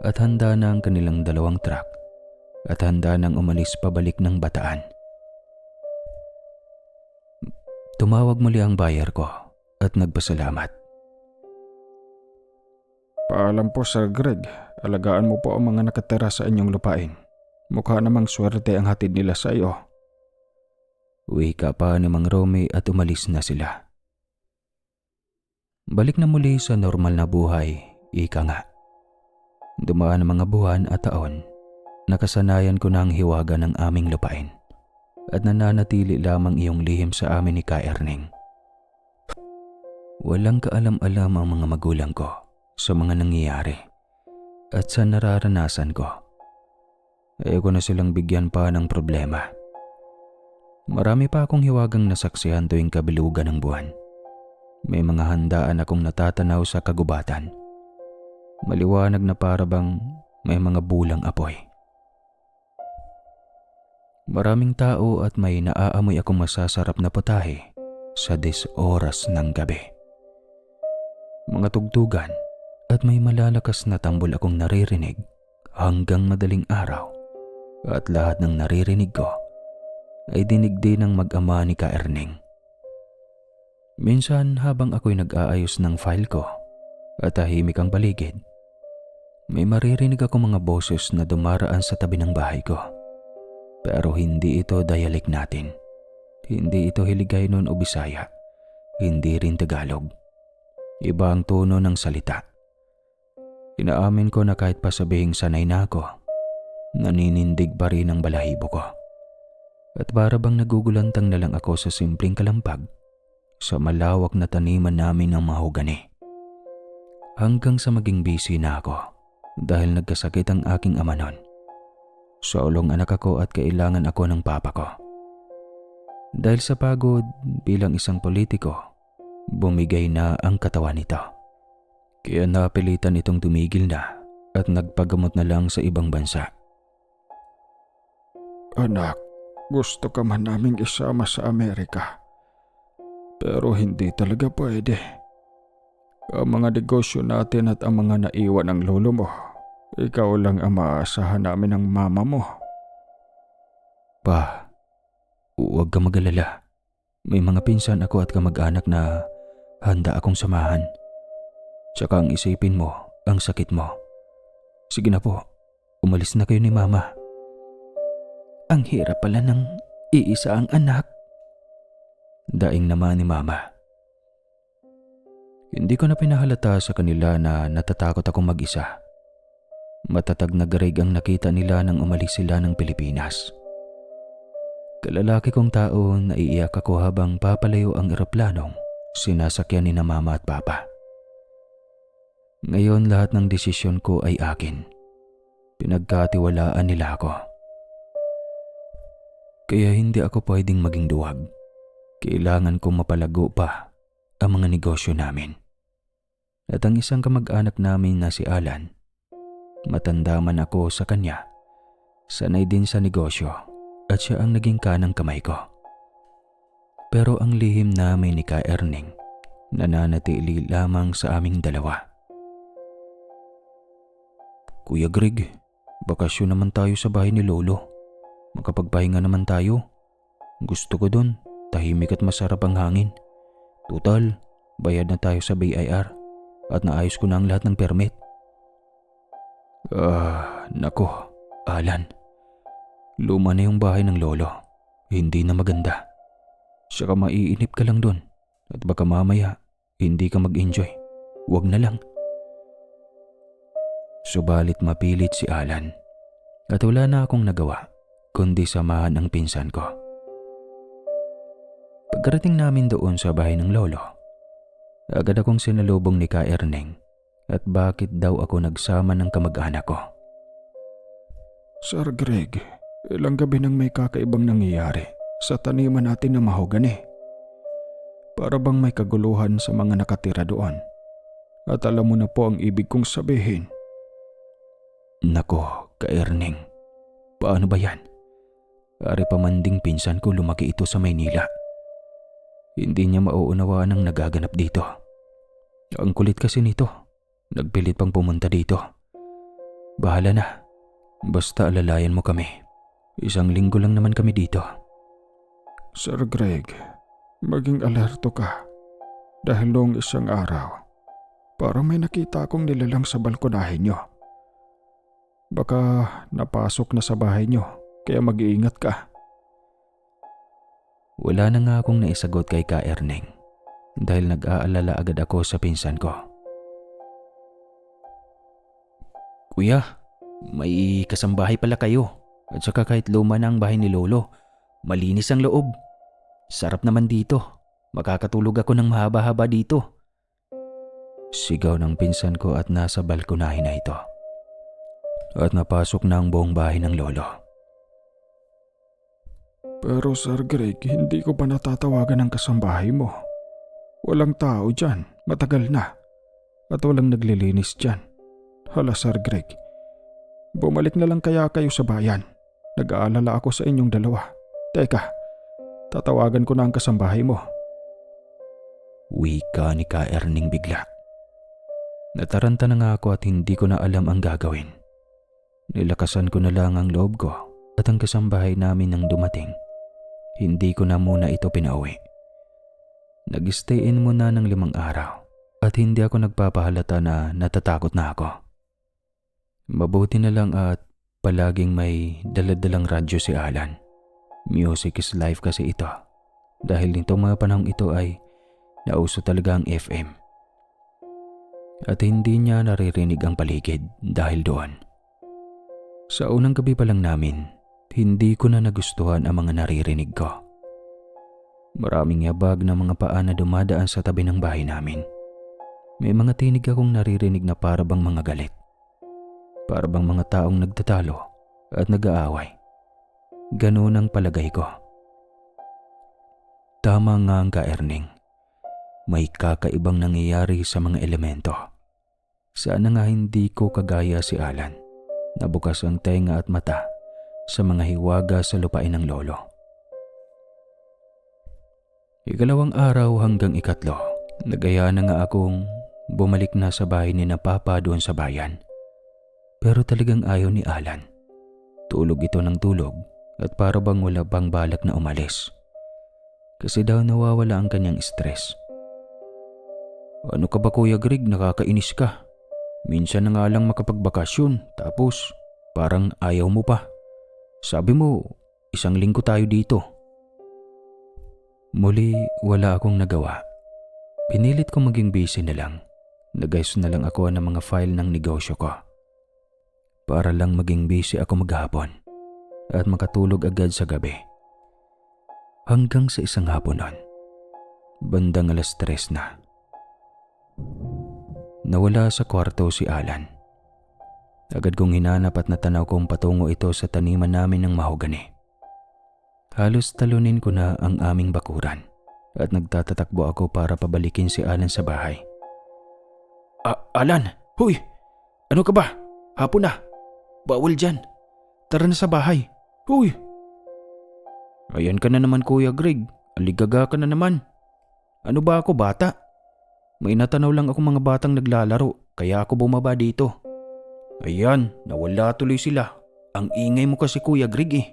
at handa na ang kanilang 2 truck at handa nang umalis pabalik ng Bataan. Tumawag muli ang bayar ko at nagpasalamat. Paalam po, Sir Greg. Alagaan mo po ang mga nakatira sa inyong lupain. Mukha namang swerte ang hatid nila sa iyo. Wika pa ni Mang Rome at umalis na sila. Balik na muli sa normal na buhay, ika nga. Dumaan ang mga buwan at taon, nakasanayan ko na ang hiwaga ng aming lupain at nananatili lamang iyong lihim sa amin ni Ka-Erneng. Walang kaalam-alam ang mga magulang ko sa mga nangyayari at sa nararanasan ko. Ayoko na silang bigyan pa ng problema. Marami pa akong hiwagang nasaksihan tuwing kabilugan ng buwan. May mga handaan akong natatanaw sa kagubatan. Maliwanag na para bang may mga bulang apoy. Maraming tao at may naaamoy akong masasarap na putahe sa 10 oras ng gabi. Mga tugtugan at may malalakas na tambol akong naririnig hanggang madaling araw, at lahat ng naririnig ko ay dinig din ng mag-ama ni Ka Erning. Minsan habang ako'y nag-aayos ng file ko at tahimik ang paligid, may maririnig akong mga boses na dumaraan sa tabi ng bahay ko. Pero hindi ito dialect natin. Hindi ito Hiligaynon o Bisaya. Hindi rin Tagalog. Iba ang tono ng salita. Inaamin ko na kahit pa sabihing sanay na ako, naninindig pa rin ang balahibo ko. At para bang nagugulantang na lang ako sa simpleng kalampag sa malawak na taniman namin ng mahogani. Hanggang sa maging busy na ako dahil nagkasakit ang aking ama noon. Sa ulong anak ako at kailangan ako ng papa ko. Dahil sa pagod bilang isang politiko, bumigay na ang katawan nito. Kaya napilitan itong tumigil na at nagpagamot na lang sa ibang bansa. Anak, gusto ka man naming isama sa Amerika. Pero hindi talaga pwede. Ang mga negosyo natin at ang mga naiwan ng lolo mo, ikaw lang ang maaasahan namin ng mama mo. Pa, huwag ka mag-alala. May mga pinsan ako at kamag-anak na handa akong samahan. Tsaka ang isipin mo, ang sakit mo. Sige na po, umalis na kayo ni mama. Ang hirap pala ng iisa ang anak. Daing naman ni mama. Hindi ko na pinahalata sa kanila na natatakot akong mag-isa. Matatag na garig ang nakita nila nang umalis sila ng Pilipinas. Kalalaki kong tao, naiiyak ako habang papalayo ang eroplanong sinasakyan ni na mama at papa. Ngayon lahat ng desisyon ko ay akin. Pinagkatiwalaan nila ako. Kaya hindi ako pwedeng maging duwag. Kailangan kong mapalago pa ang mga negosyo namin. At ang isang kamag-anak namin na si Alan, matanda man ako sa kanya, sanay din sa negosyo at siya ang naging kanang kamay ko. Pero ang lihim namin ni Ka Erning nananatili lamang sa aming dalawa. Kuya Greg, bakasyon naman tayo sa bahay ni Lolo. Makapagpahinga naman tayo. Gusto ko dun, tahimik at masarap ang hangin. Total, bayad na tayo sa BIR at naayos ko na ang lahat ng permit. Nako, Alan. Luma na yung bahay ng Lolo. Hindi na maganda. Saka maiinip ka lang dun at baka mamaya hindi ka mag-enjoy. Huwag na lang. Subalit mapilit si Alan at wala na akong nagawa kundi samahan ang pinsan ko. Pagkarating namin doon sa bahay ng Lolo, agad akong sinalubong ni Ka Erning at bakit daw ako nagsama ng kamag-anak ko. Sir Greg, ilang gabi nang may kakaibang nangyayari sa taniman natin na mahogani. Para bang may kaguluhan sa mga nakatira doon. At alam mo na po ang ibig kong sabihin. Nako, Ka Erning, paano ba yan? Ari pamanding pinsan ko lumaki ito sa Maynila. Hindi niya mauunawaan ang nagaganap dito. Ang kulit kasi nito, nagpilit pang pumunta dito. Bahala na, basta alalayan mo kami. 1 linggo lang naman kami dito. Sir Greg, maging alerto ka. Dahil noong isang araw, parang may nakita akong nilalang sa balkonahe nyo. Baka napasok na sa bahay nyo, kaya mag-iingat ka. Wala na nga akong naisagot kay Ka Erning dahil nag-aalala agad ako sa pinsan ko. Kuya, may kasambahay pala kayo. At saka kahit luma na ang bahay ni Lolo, malinis ang loob. Sarap naman dito. Makakatulog ako ng mahaba-haba dito Sigaw ng pinsan ko at nasa balkonahe na ito. At napasok na ang buong bahay ng lolo. Pero Sir Greg, hindi ko pa natatawagan ang kasambahay mo. Walang tao dyan, matagal na. At walang naglilinis dyan. Hala Sir Greg, bumalik na lang kaya kayo sa bayan. Nag-aalala ako sa inyong dalawa. Teka, tatawagan ko na ang kasambahay mo. Wika ni Ka Erning bigla. Nataranta na nga ako at hindi ko na alam ang gagawin. Nilakasan ko na lang ang loob ko at ang kasambahay namin nang dumating. Hindi ko na muna ito pinauwi. Nag-stay-in muna ng 5 araw at hindi ako nagpapahalata na natatakot na ako. Mabuti na lang at palaging may daladalang radyo si Alan. Music is life kasi ito. Dahil nitong mga panahong ito ay nauso talaga ang FM. At hindi niya naririnig ang paligid dahil doon. Sa unang gabi pa lang namin, hindi ko na nagustuhan ang mga naririnig ko. Maraming yabag na mga paa na dumadaan sa tabi ng bahay namin. May mga tinig akong naririnig na parabang mga galit. Parabang mga taong nagtatalo at nag-aaway. Ganoon ang palagay ko. Tama nga ang Ka Erning. May kakaibang nangyayari sa mga elemento. Sana nga hindi ko kagaya si Alan. Nabukas ang tenga at mata sa mga hiwaga sa lupain ng lolo. 2 araw hanggang 3, nagaya na nga akong bumalik na sa bahay ni na Papa doon sa bayan. Pero talagang ayaw ni Alan. Tulog ito ng tulog at para bang wala pang balak na umalis. Kasi daw nawawala ang kanyang stress. Ano ka ba Kuya Greg, nakakainis ka? Minsan na nga lang makapagbakasyon tapos parang ayaw mo pa. Sabi mo, 1 linggo tayo dito. Muli wala akong nagawa. Pinilit ko maging busy na lang. Nag-ayos na lang ako ng mga file ng negosyo ko. Para lang maging busy ako maghapon at makatulog agad sa gabi. Hanggang sa isang hapon nun, bandang 3:00 na. Nawala sa kwarto si Alan. Agad kong hinanap at natanaw kong patungo ito sa taniman namin ng mahogani. Halos talunin ko na ang aming bakuran at nagtatatakbo ako para pabalikin si Alan sa bahay. Alan! Huy! Ano ka ba? Hapon na! Bawal dyan! Tara na sa bahay! Huy! Ayan ka na naman Kuya Greg. Aligaga ka na naman. Ano ba ako, bata? May natanaw lang akong mga batang naglalaro kaya ako bumaba dito. Ayan, nawala tuloy sila. Ang ingay mo kasi Kuya Greg eh.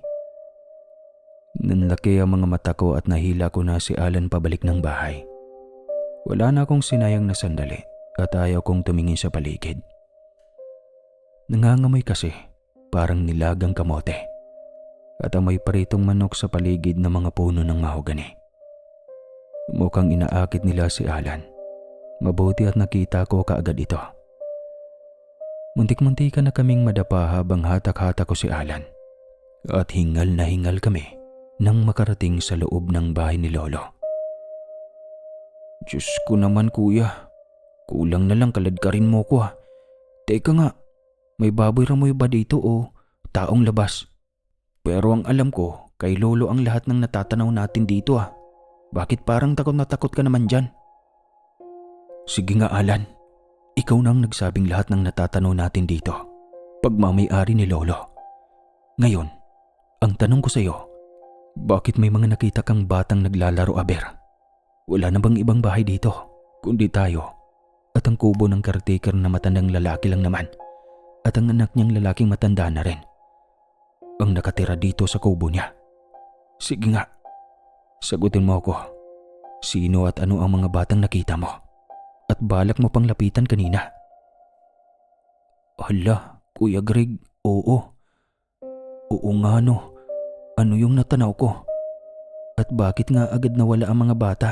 Nanlaki ang mga mata ko at nahila ko na si Alan pabalik ng bahay. Wala na akong sinayang na sandali at ayaw kong tumingin sa paligid. Nangangamoy kasi, parang nilagang kamote. At amoy paritong manok sa paligid ng mga puno ng mahogani. Mukhang inaakit nila si Alan. Mabuti at nakita ko kaagad ito. Muntik-muntikan na kaming madapa habang hatak-hatak ko si Alan. At hingal na hingal kami nang makarating sa loob ng bahay ni Lolo. Diyos ko naman Kuya, kulang na lang kaladkarin mo ko ha. Teka nga, may baboy ramoy ba dito o taong labas? Pero ang alam ko, kay Lolo ang lahat ng natatanaw natin dito ha. Bakit parang takot na takot ka naman dyan? Sige nga Alan, ikaw na ang nagsabing lahat ng natatanaw natin dito. Pagmamay-ari ni Lolo. Ngayon, ang tanong ko sa iyo, bakit may mga nakita kang batang naglalaro aber? Wala na bang ibang bahay dito, kundi tayo at ang kubo ng caretaker na matandang lalaki lang naman at ang anak niyang lalaking matanda na rin ang nakatira dito sa kubo niya? Sige nga, sagutin mo ako. Sino at ano ang mga batang nakita mo? At balak mo pang lapitan kanina? Hala, Kuya Greg, oo. Oo nga no. Ano yung natanaw ko? At bakit nga agad nawala ang mga bata?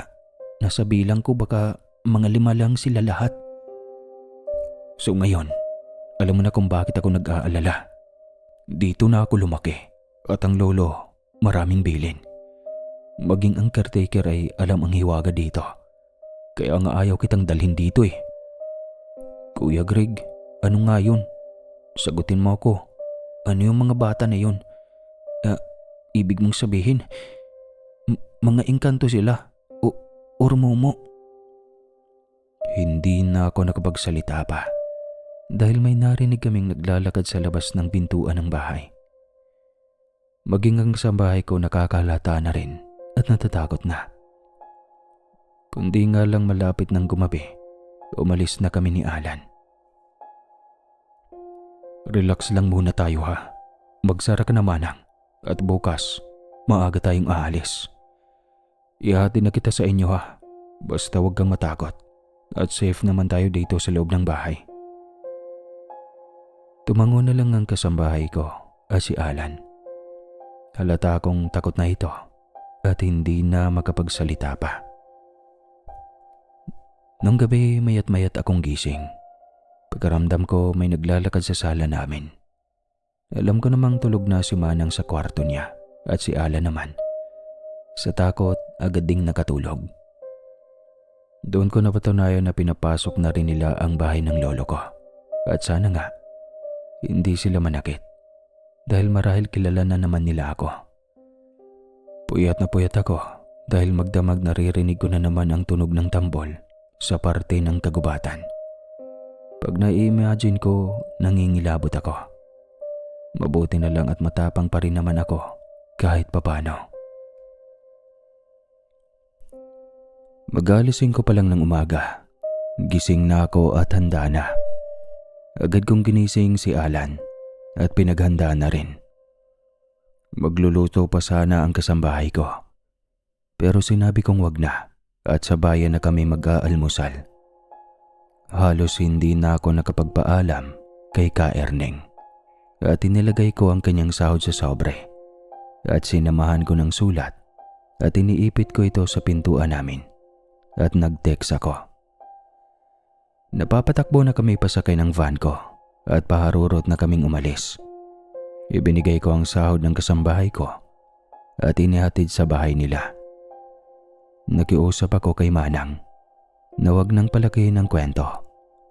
Nasa bilang ko baka mga 5 lang sila lahat. So ngayon, alam mo na kung bakit ako nag-aalala. Dito na ako lumaki at ang lolo maraming bilin. Maging ang caretaker ay alam ang hiwaga dito. Kaya nga ayaw kitang dalhin dito eh. Kuya Greg, ano nga yun? Sagutin mo ako. Ano yung mga bata na yun? Ibig mong sabihin, mga engkanto sila or mumo? Hindi na ako nakapagsalita pa dahil may narinig kaming naglalakad sa labas ng pintuan ng bahay. Maging ang sa bahay ko nakakalata na rin at natatakot na. Kundi nga lang malapit ng gumabi, umalis na kami ni Alan. Relax lang muna tayo ha. Magsara ka na manang at bukas maaga tayong aalis. Ihatid na kita sa inyo ha. Basta huwag kang matakot at safe naman tayo dito sa loob ng bahay. Tumango na lang ang kasambahay ko at si Alan. Halata akong takot na ito at hindi na makapagsalita pa. Nung gabi mayat akong gising. Pagkaramdam ko may naglalakad sa sala namin. Alam ko namang tulog na si Manang sa kwarto niya at si Alan naman. Sa takot, agad ding nakatulog. Doon ko napatunayan na pinapasok na rin nila ang bahay ng lolo ko. At sana nga, hindi sila manakit. Dahil marahil kilala na naman nila ako. Puyat na puyat ako dahil magdamag naririnig ko na naman ang tunog ng tambol sa parte ng kagubatan. Pag na-imagine ko, nangingilabot ako. Mabuti na lang at matapang pa rin naman ako kahit papano. Mag-aalising ko pa lang ng umaga. Gising na ako at handa na. Agad kong ginising si Alan at pinaghanda na rin. Magluluto pa sana ang kasambahay ko. Pero sinabi kong wag na at sa bayan na kami mag-aalmusal. Halos hindi na ako nakapagpaalam kay Ka Erneng at inilagay ko ang kanyang sahod sa sobre at sinamahan ko ng sulat at iniipit ko ito sa pintuan namin at nag-text ako. Napapatakbo na kami pasakay ng van ko at paharurot na kaming umalis. Ibinigay ko ang sahod ng kasambahay ko at inihatid sa bahay nila. Nakiusap ako kay Manang na wag nang palakihin ang kwento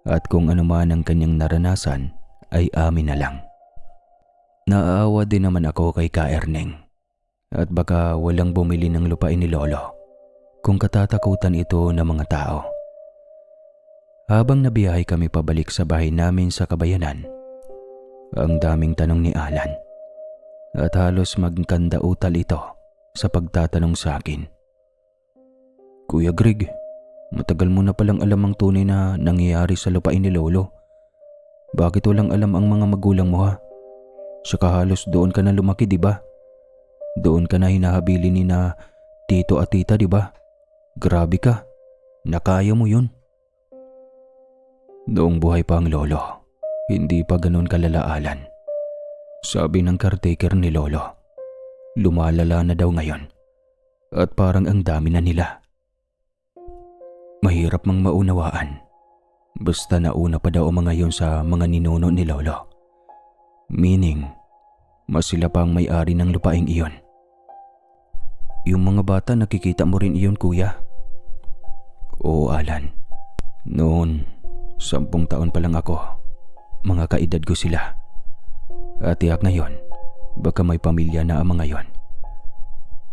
at kung ano man ang kanyang naranasan ay amin na lang. Naaawa din naman ako kay Ka Erneng at baka walang bumili ng lupain ni Lolo kung katatakutan ito ng mga tao. Habang nabiyahe kami pabalik sa bahay namin sa Kabayanan, ang daming tanong ni Alan at halos magkandautal ito sa pagtatanong sa akin. Kuya Greg, matagal mo na palang alam ang tunay na nangyayari sa lupain ni Lolo. Bakit walang alam ang mga magulang mo ha? Saka halos doon ka na lumaki, di ba? Doon ka na hinahabili ni na tito at tita, di ba? Grabe ka. Nakaya mo yun. Noong buhay pa ang lolo, hindi pa ganun kalalaalan. Sabi ng caretaker ni Lolo, lumalala na daw ngayon at parang ang dami na nila. Mahirap mang maunawaan. Basta nauna pa daw ang mga yun sa mga ninuno ni Lolo. Meaning, mas sila pa ang may-ari ng lupaing iyon. Yung mga bata nakikita mo rin iyon, kuya? Oo, Alan. Noon, 10 taon pa lang ako. Mga kaedad ko sila. At tiyak ngayon, baka may pamilya na ang mga yon.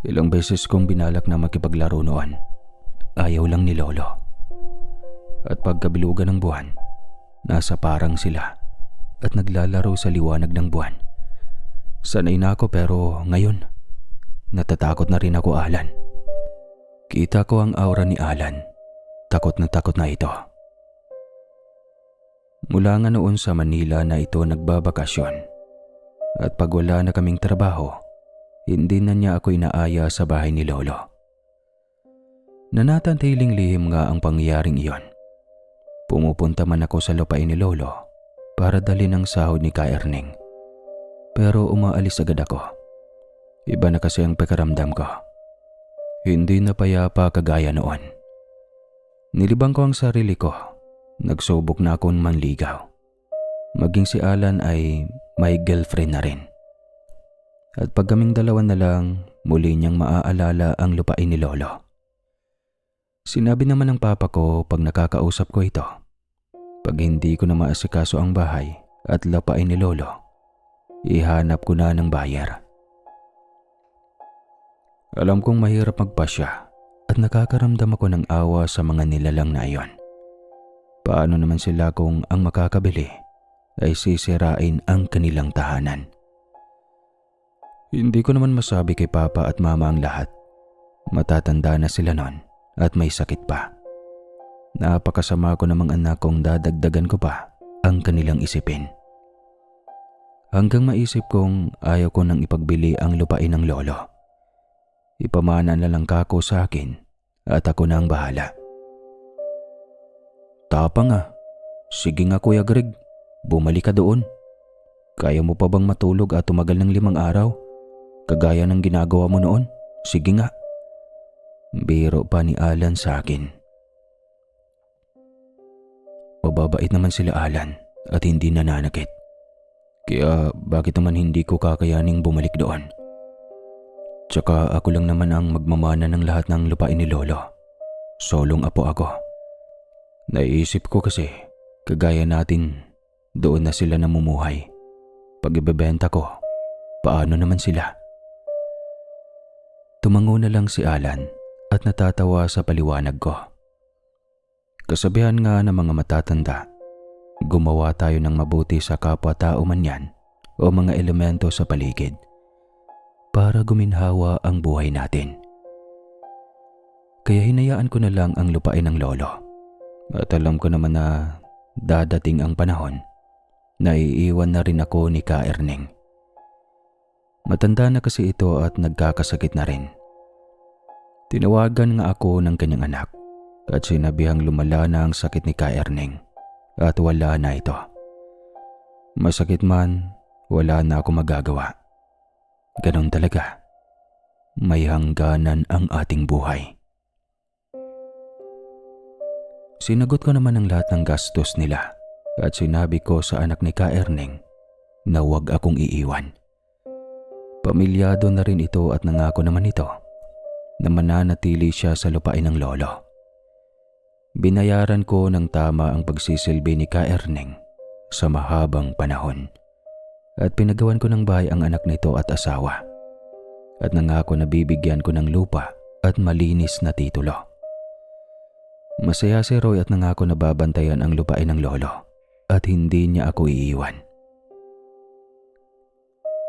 Ilang beses kong binalak na makipaglaro noon. Ayaw lang ni Lolo. At pagkabilugan ng buwan, nasa parang sila at naglalaro sa liwanag ng buwan. Sanay na ako pero ngayon, natatakot na rin ako, Alan. Kita ko ang aura ni Alan. Takot na ito. Mula nga noon sa Manila na ito nagbabakasyon. At pag wala na kaming trabaho, hindi na niya ako inaaya sa bahay ni Lolo. Nanatatiling lihim nga ang pangyayaring iyon. Pumupunta man ako sa lupain ni Lolo para dalhin ang sahod ni Ka Erneng. Pero umaalis agad ako. Iba na kasi ang pakiramdam ko. Hindi na payapa kagaya noon. Nilibang ko ang sarili ko. Nagsubok na akong manligaw. Maging si Alan ay may girlfriend na rin. At pag kaming dalawa na lang, muli niyang maaalala ang lupain ni Lolo. Sinabi naman ng papa ko pag nakakausap ko ito, Pag hindi ko na maasikaso ang bahay at lupain ni Lolo, ihanap ko na ng buyer. Alam kong mahirap magpasya at nakakaramdam ako ng awa sa mga nilalang na iyon. Paano naman sila kung ang makakabili ay sisirain ang kanilang tahanan? Hindi ko naman masabi kay Papa at Mama ang lahat. Matatanda na sila nun at may sakit pa. Napakasama ko namang anak kong dadagdagan ko pa ang kanilang isipin. Hanggang maisip kong ayaw ko nang ipagbili ang lupain ng lolo. Ipamana na lang kako sa akin at ako na ang bahala. Tapang ah. Sige nga Kuya Greg, bumalik ka doon. Kaya mo pa bang matulog at tumagal ng 5 araw? Kagaya ng ginagawa mo noon? Sige nga. Biro pa ni Alan sa akin. Mababait naman sila Alan at hindi nananakit. Kaya bakit naman hindi ko kakayaning bumalik doon? Tsaka ako lang naman ang magmamana ng lahat ng lupain ni Lolo. Solong apo ako. Naiisip ko kasi, kagaya natin, doon na sila namumuhay. Pag ibebenta ko, paano naman sila? Tumango na lang si Alan at natatawa sa paliwanag ko. Kasabihan nga ng mga matatanda, gumawa tayo ng mabuti sa kapwa-tao man yan o mga elemento sa paligid para guminhawa ang buhay natin. Kaya hinayaan ko na lang ang lupain ng lolo. At alam ko naman na dadating ang panahon na iiwan na rin ako ni Ka Erning. Matanda na kasi ito at nagkakasakit na rin. Tinawagan nga ako ng kanyang anak at sinabihang lumala na ang sakit ni Ka Erning at wala na ito. Masakit man, wala na ako magagawa. Ganon talaga. May hangganan ang ating buhay. Sinagot ko naman ang lahat ng gastos nila at sinabi ko sa anak ni Ka Erning na huwag akong iiwan. Pamilyado na rin ito at nangako naman ito na mananatili siya sa lupain ng lolo. Binayaran ko ng tama ang pagsisilbi ni Ka Erning sa mahabang panahon at pinagawan ko ng bahay ang anak nito at asawa at nangako na bibigyan ko ng lupa at malinis na titulo. Masaya si Roy at nangako na babantayan ang lupain ng lolo at hindi niya ako iiwan.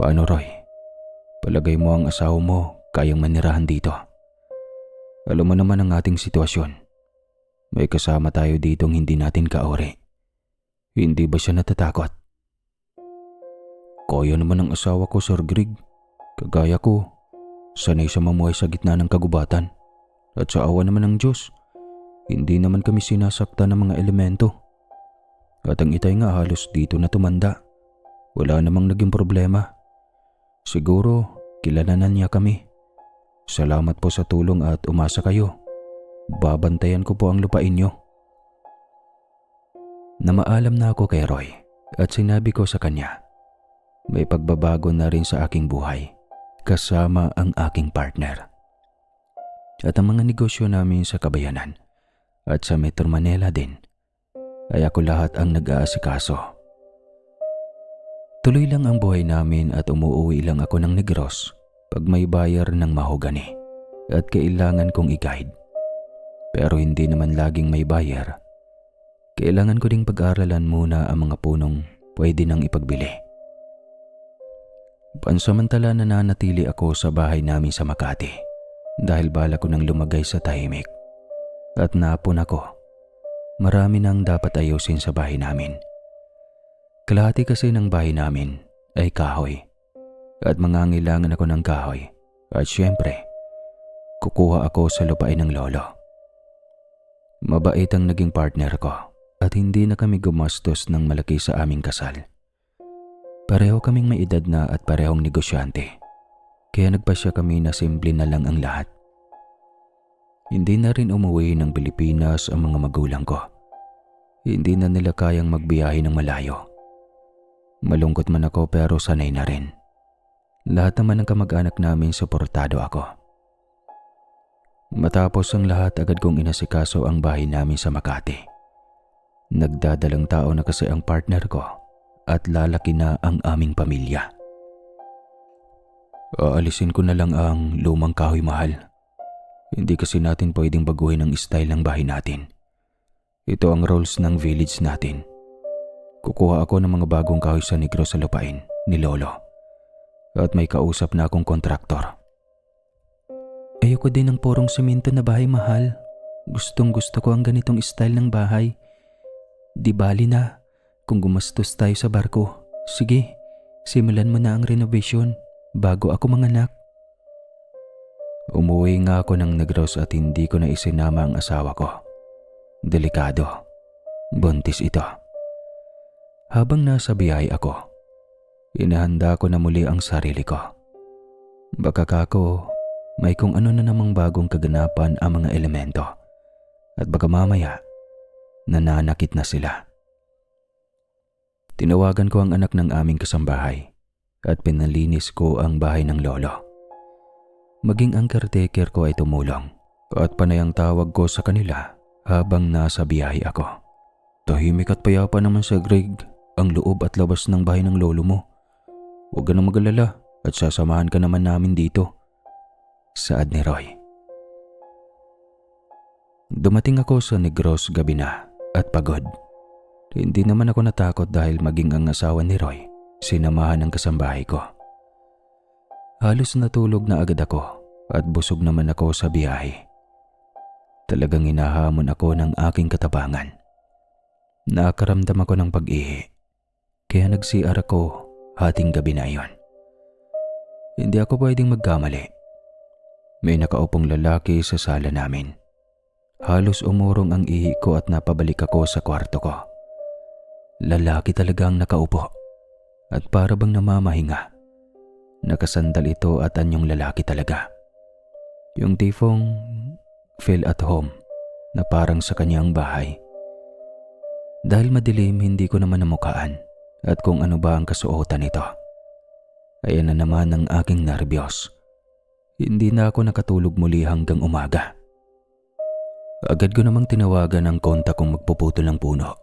Paano Roy? Palagay mo ang asawa mo kayang manirahan dito? Alam mo naman ang ating sitwasyon. May kasama tayo ditong hindi natin kaori. Hindi ba siya natatakot? Kaya naman ang asawa ko, Sir Greg. Kagaya ko, sanay siya mamuhay sa gitna ng kagubatan. At sa awa naman ng Diyos, hindi naman kami sinasaktan ng mga elemento. At ang itay nga halos dito na tumanda. Wala namang naging problema. Siguro, kilalanan niya kami. Salamat po sa tulong at umasa kayo. Babantayan ko po ang lupain niyo. Namaalam na ako kay Roy at sinabi ko sa kanya, may pagbabago na rin sa aking buhay kasama ang aking partner. At ang mga negosyo namin sa Kabayanan at sa Metro Manila din, ay ako lahat ang nag-aasikaso. Tuloy lang ang buhay namin at umuuwi lang ako ng Negros pag may buyer ng mahogani at kailangan kong i-guide. Pero hindi naman laging may buyer. Kailangan ko ding pag-aralan muna ang mga punong pwede nang ipagbili. Pansamantala nananatili ako sa bahay namin sa Makati dahil bala ko nang lumagay sa tahimik. At naapon ako. Marami nang dapat ayusin sa bahay namin. Kalahati kasi ng bahay namin ay kahoy. At mangangailangan ako ng kahoy. At syempre, kukuha ako sa lupain ng lolo. Mabait ang naging partner ko at hindi na kami gumastos ng malaki sa aming kasal. Pareho kaming may edad na at parehong negosyante. Kaya nagpasya kami na simple na lang ang lahat. Hindi na rin umuwi ng Pilipinas ang mga magulang ko. Hindi na nila kayang magbiyahe ng malayo. Malungkot man ako pero sanay na rin. Lahat naman ng kamag-anak namin suportado ako. Matapos ang lahat agad kong inasikaso ang bahay namin sa Makati. Nagdadalang tao na kasi ang partner ko at lalaki na ang aming pamilya. Aalisin ko na lang ang lumang kahoy, mahal. Hindi kasi natin pwedeng baguhin ang style ng bahay natin. Ito ang rules ng village natin. Kukuha ako ng mga bagong kahoy sa Negros sa lupain ni Lolo. At may kausap na akong kontraktor. Ayoko din ng purong simento na bahay, mahal. Gustong gusto ko ang ganitong style ng bahay. Di bali na, kung gumastos tayo sa barko. Sige, simulan mo na ang renovation bago ako manganak. Umuwi nga ako ng Negros at hindi ko na isinama ang asawa ko. Delikado. Buntis ito. Habang nasa biyahe ako, inahanda ko na muli ang sarili ko. Baka kako, may kung ano na namang bagong kaganapan ang mga elemento. At baka mamaya, nananakit na sila. Tinawagan ko ang anak ng aming kasambahay at pinalinis ko ang bahay ng lolo. Maging ang caretaker ko ay tumulong at panay ang tawag ko sa kanila habang nasa biyahe ako. Tahimik at payapa naman sa Greg ang loob at labas ng bahay ng lolo mo. Huwag ka na mag-alala at sasamahan ka naman namin dito. Saad ni Roy. Dumating ako sa Negros gabi na at pagod. Hindi naman ako natakot dahil maging ang asawa ni Roy, sinamahan ng kasambahay ko. Halos natulog na agad ako at busog naman ako sa biyahe. Talagang hinahamon ako ng aking katapangan. Nakaramdam ako ng pag-ihi, kaya nag-CR ako hating gabi na iyon. Hindi ako pwedeng magkamali. May nakaupong lalaki sa sala namin. Halos umurong ang ihi ko at napabalik ako sa kwarto ko. Lalaki talagang nakaupo at para bang namamahinga. Nakasandal ito at anyong lalaki talaga. Yung tipong feel at home na parang sa kanyang bahay. Dahil madilim, hindi ko naman namukaan at kung ano ba ang kasuotan nito. Ayan na naman ang aking nervyos. Hindi na ako nakatulog muli hanggang umaga. Agad ko namang tinawagan ang kontak kong magpuputol ng puno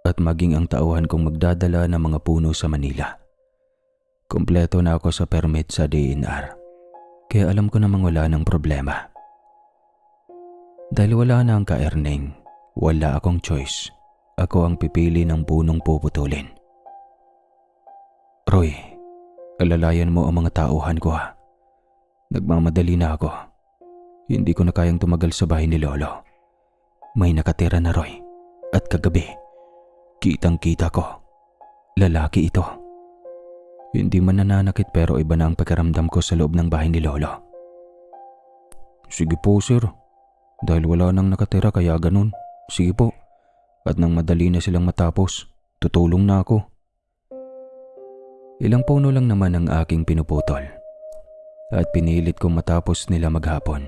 at maging ang tauhan kong magdadala ng mga puno sa Manila. Kompleto na ako sa permit sa DNR, kaya alam ko namang wala ng problema. Dahil wala na ang ka-earning, wala akong choice. Ako ang pipili ng punong puputulin. Roy, alalayan mo ang mga tauhan ko ha. Nagmamadali na ako. Hindi ko na kayang tumagal sa bahay ni Lolo. May nakatira na, Roy. At kagabi, kitang-kita ko. Lalaki ito. Hindi man nananakit pero iba na ang pakiramdam ko sa loob ng bahay ni Lolo. Sige po, sir. Dahil wala nang nakatira kaya ganun. Sige po. At nang madali na silang matapos, tutulong na ako. Ilang puno lang naman ang aking pinuputol. At pinilit kong matapos nila maghapon.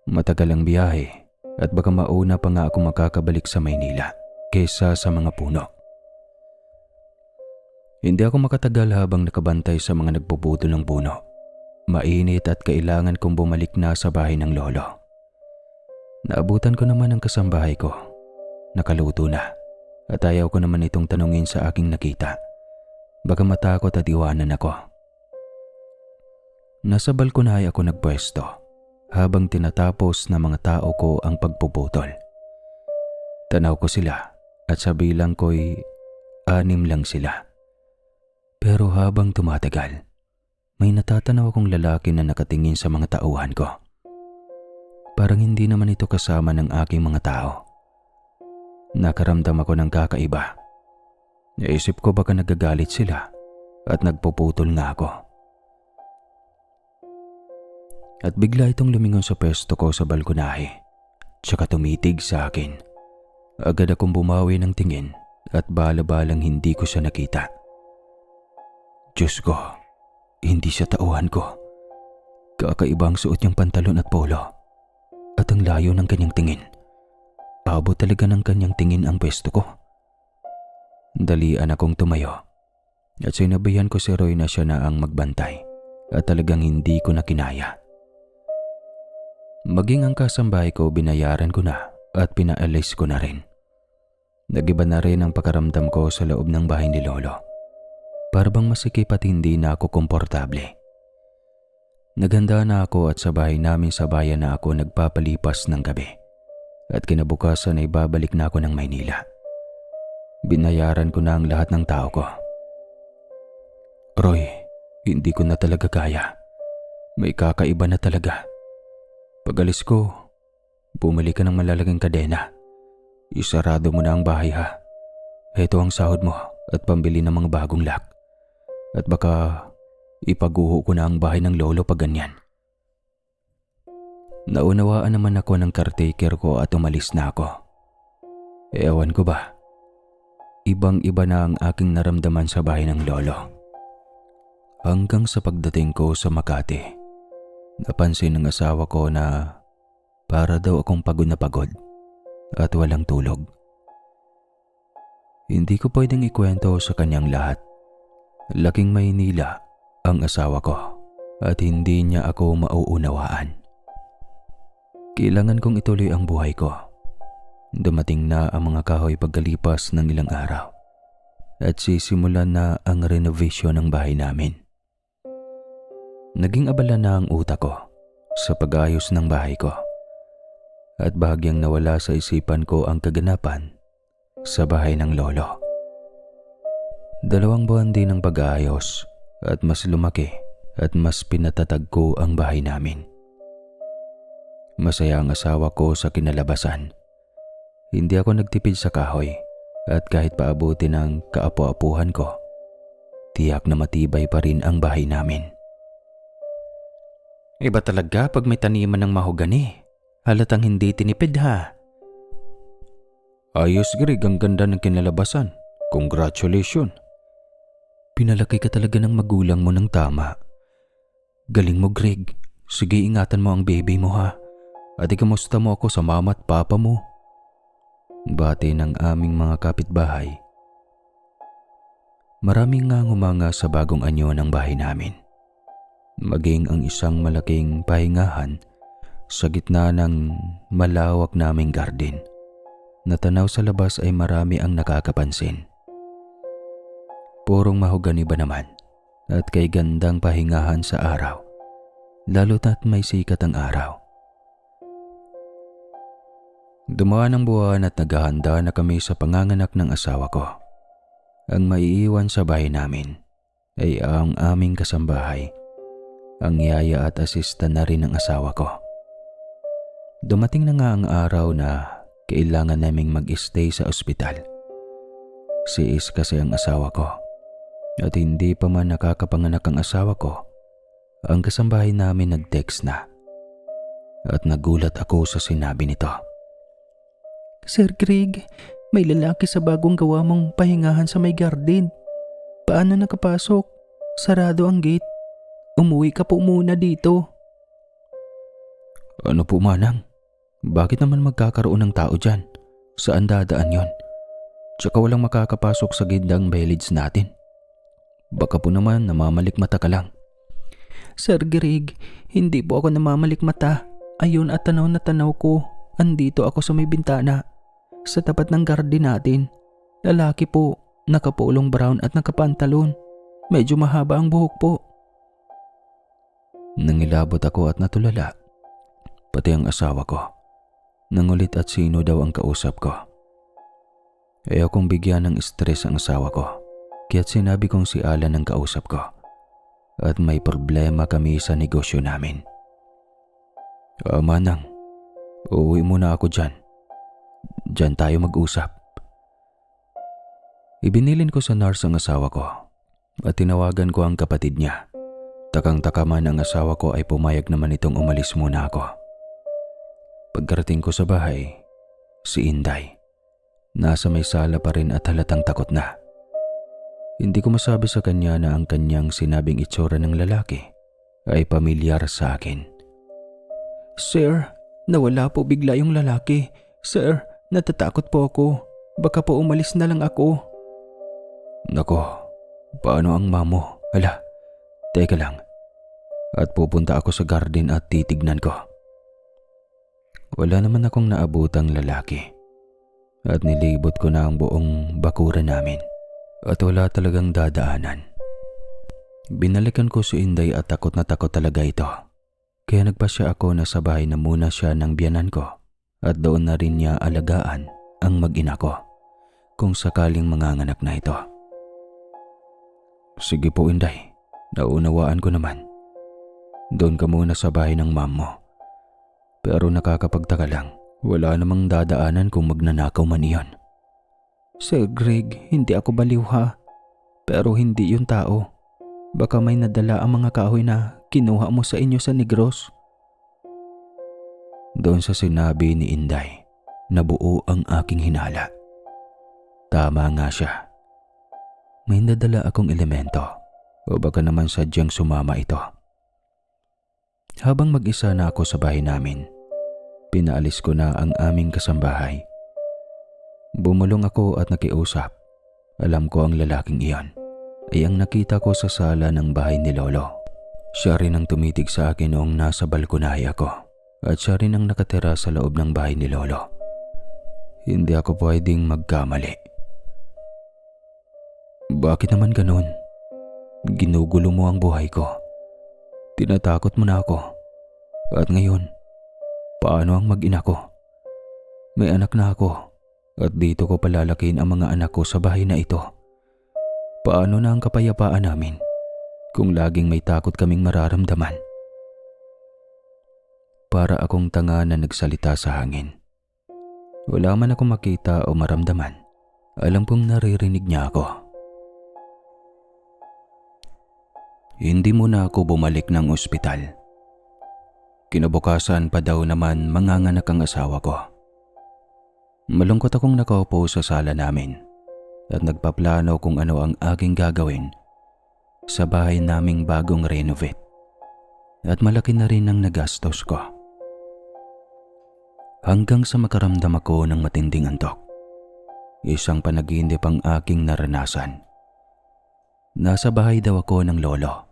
Matagal ang biyahe at baka mauna pa nga ako makakabalik sa Maynila kaysa sa mga puno. Hindi ako makatagal habang nakabantay sa mga nagpuputol ng puno. Mainit at kailangan kong bumalik na sa bahay ng lolo. Naabutan ko naman ang kasambahay ko. Nakaluto na at ayaw ko naman itong tanungin sa aking nakita. Baka matakot at iwanan ako. Nasa balkonahe ako nagpwesto habang tinatapos ng mga tao ko ang pagpuputol. Tanaw ko sila at sa bilang ko'y 6 lang sila. Pero habang tumatagal, may natatanaw akong lalaki na nakatingin sa mga tauhan ko. Parang hindi naman ito kasama ng aking mga tao. Nakaramdam ako ng kakaiba. Naisip ko baka nagagalit sila at nagpuputol nga ako. At bigla itong lumingon sa pwesto ko sa balkonahe, tsaka tumitig sa akin. Agad akong bumawi ng tingin at bala-balang hindi ko siya nakita. Diyos ko, hindi siya tauhan ko. Kakaiba ang suot niyang pantalon at polo. At ang layo ng kanyang tingin. Paabot talaga ng kanyang tingin ang pwesto ko. Dalian akong tumayo. At sinabihan ko si Roy na siya na ang magbantay. At talagang hindi ko na kinaya. Maging ang kasambahay ko binayaran ko na at pinaalis ko na rin. Nagiba na rin ang pakaramdam ko sa loob ng bahay ni Lolo. Para bang masikip at hindi na ako komportable. Naghanda na ako at sa bahay namin sa bayan na ako nagpapalipas ng gabi. At kinabukasan ay babalik na ako ng Maynila. Binayaran ko na ang lahat ng tao ko. Roy, hindi ko na talaga kaya. May kakaiba na talaga. Pag-alis ko, bumili ka ng malalaking kadena. Isarado mo na ang bahay ha. Ito ang sahod mo at pambili ng mga bagong lock. At baka ipaguho ko na ang bahay ng lolo pag ganyan. Naunawaan naman ako ng caretaker ko at umalis na ako. Ewan ko ba, ibang-iba na ang aking naramdaman sa bahay ng lolo. Hanggang sa pagdating ko sa Makati, napansin ng asawa ko na para daw akong pagod na pagod at walang tulog. Hindi ko pwedeng ikwento sa kanyang lahat. Laking Maynila ang asawa ko at hindi niya ako mauunawaan. Kailangan kong ituloy ang buhay ko. Dumating na ang mga kahoy pagkalipas ng ilang araw at sisimulan na ang renovation ng bahay namin. Naging abala na ang utak ko sa pag-ayos ng bahay ko at bahagyang nawala sa isipan ko ang kaganapan sa bahay ng lolo. 2 buwan din ng pag-aayos at mas lumaki at mas pinatatag ko ang bahay namin. Masaya ang asawa ko sa kinalabasan. Hindi ako nagtipid sa kahoy at kahit paabuti ng kaapu-apuhan ko, tiyak na matibay pa rin ang bahay namin. Iba talaga pag may taniman ng mahogani. Halatang hindi tinipid ha. Ayos Greg, ang ganda ng kinalabasan. Congratulations. Pinalaki ka talaga ng magulang mo ng tama. Galing mo Greg. Sige, ingatan mo ang baby mo ha. At ikamusta mo ako sa mama at papa mo. Bati ng aming mga kapitbahay. Maraming nga humanga sa bagong anyo ng bahay namin. Maging ang isang malaking pahingahan sa gitna ng malawak naming garden. Natanaw sa labas ay marami ang nakakapansin. Purong mahogani ba naman at kay gandang pahingahan sa araw, lalo na't may sikat ang araw. Dumaan ang buwan at naghahanda na kami sa panganganak ng asawa ko. Ang maiiwan sa bahay namin ay ang aming kasambahay, ang yaya at asista na rin ng asawa ko. Dumating na nga ang araw na kailangan naming mag-stay sa ospital. Si Is kasi ang asawa ko. At hindi pa man nakakapanganak ang asawa ko, ang kasambahay namin nag-text na. At nagulat ako sa sinabi nito. Sir Greg, may lalaki sa bagong gawa mong pahingahan sa may garden. Paano nakapasok? Sarado ang gate. Umuwi ka po muna dito. Ano po manang? Bakit naman magkakaroon ng tao dyan? Saan dadaan yon? Tsaka walang makakapasok sa gindang village natin. Baka po naman namamalikmata ka lang. Sir Greg, hindi po ako namamalikmata. Ayun at tanaw na tanaw ko. Andito ako sa may bintana. Sa tapat ng garden natin. Lalaki po, nakapulong brown at nakapantalon. Medyo mahaba ang buhok po. Nangilabot ako at natulala. Pati ang asawa ko. Nangulit at sino daw ang kausap ko. Ayaw kong bigyan ng stress ang asawa ko. Kaya't sinabi kong si Alan ang kausap ko. At may problema kami sa negosyo namin. Manang, uuwi muna ako dyan. Dyan tayo mag-usap. Ibinilin ko sa nurse ang asawa ko at tinawagan ko ang kapatid niya. Takang-taka man ang asawa ko ay pumayag naman itong umalis muna ako. Pagkarating ko sa bahay, si Inday. Nasa may sala pa rin at halatang takot na. Hindi ko masabi sa kanya na ang kanyang sinabing itsura ng lalaki ay pamilyar sa akin. Sir, nawala po bigla yung lalaki. Sir, natatakot po ako. Baka po umalis na lang ako. Nako, paano ang mamo? Hala, teka lang. At pupunta ako sa garden at titignan ko. Wala naman akong naabutang lalaki. at nilibot ko na ang buong bakuran namin at wala talagang dadaanan. Binalikan ko si Inday at takot na takot talaga ito. Kaya nagpasya ako na sa bahay na muna siya ng biyanan ko at doon na rin niya alagaan ang mag-ina ko kung sakaling manganganak na ito. Sige po Inday, naunawaan ko naman. Doon ka muna sa bahay ng mom mo. Pero nakakapagtaka lang, wala namang dadaanan kung magnanakaw man iyon. Sir Greg, hindi ako baliw ha. Pero hindi yung tao. Baka may nadala ang mga kahoy na kinuha mo sa inyo sa Negros. Doon sa sinabi ni Inday, nabuo ang aking hinala. Tama nga siya. May nadala akong elemento o baka naman sadyang sumama ito. Habang mag-isa na ako sa bahay namin, pinaalis ko na ang aming kasambahay. Bumulong ako at nakiusap. Alam ko ang lalaking iyon ay ang nakita ko sa sala ng bahay ni Lolo. Siya rin ang tumitig sa akin noong nasa balkonahe ako at siya rin ang nakatira sa loob ng bahay ni Lolo. Hindi ako pwedeng magkamali. Bakit naman ganun? Ginugulo mo ang buhay ko. Tinatakot mo na ako. At ngayon, paano ang mag-ina ko? May anak na ako at dito ko palalakihin ang mga anak ko sa bahay na ito. Paano na ang kapayapaan namin kung laging may takot kaming mararamdaman? Para akong tanga na nagsalita sa hangin. Wala man akong makita o maramdaman. Alam kong naririnig niya ako. Hindi muna ako bumalik ng ospital. Kinabukasan pa daw naman manganganak ang asawa ko. Malungkot akong nakaupo sa sala namin at nagpaplano kung ano ang aking gagawin sa bahay naming bagong renovate at malaki na rin ang nagastos ko. Hanggang sa makaramdam ako ng matinding antok. Isang panaginip ang aking naranasan. Nasa bahay daw ako ng lolo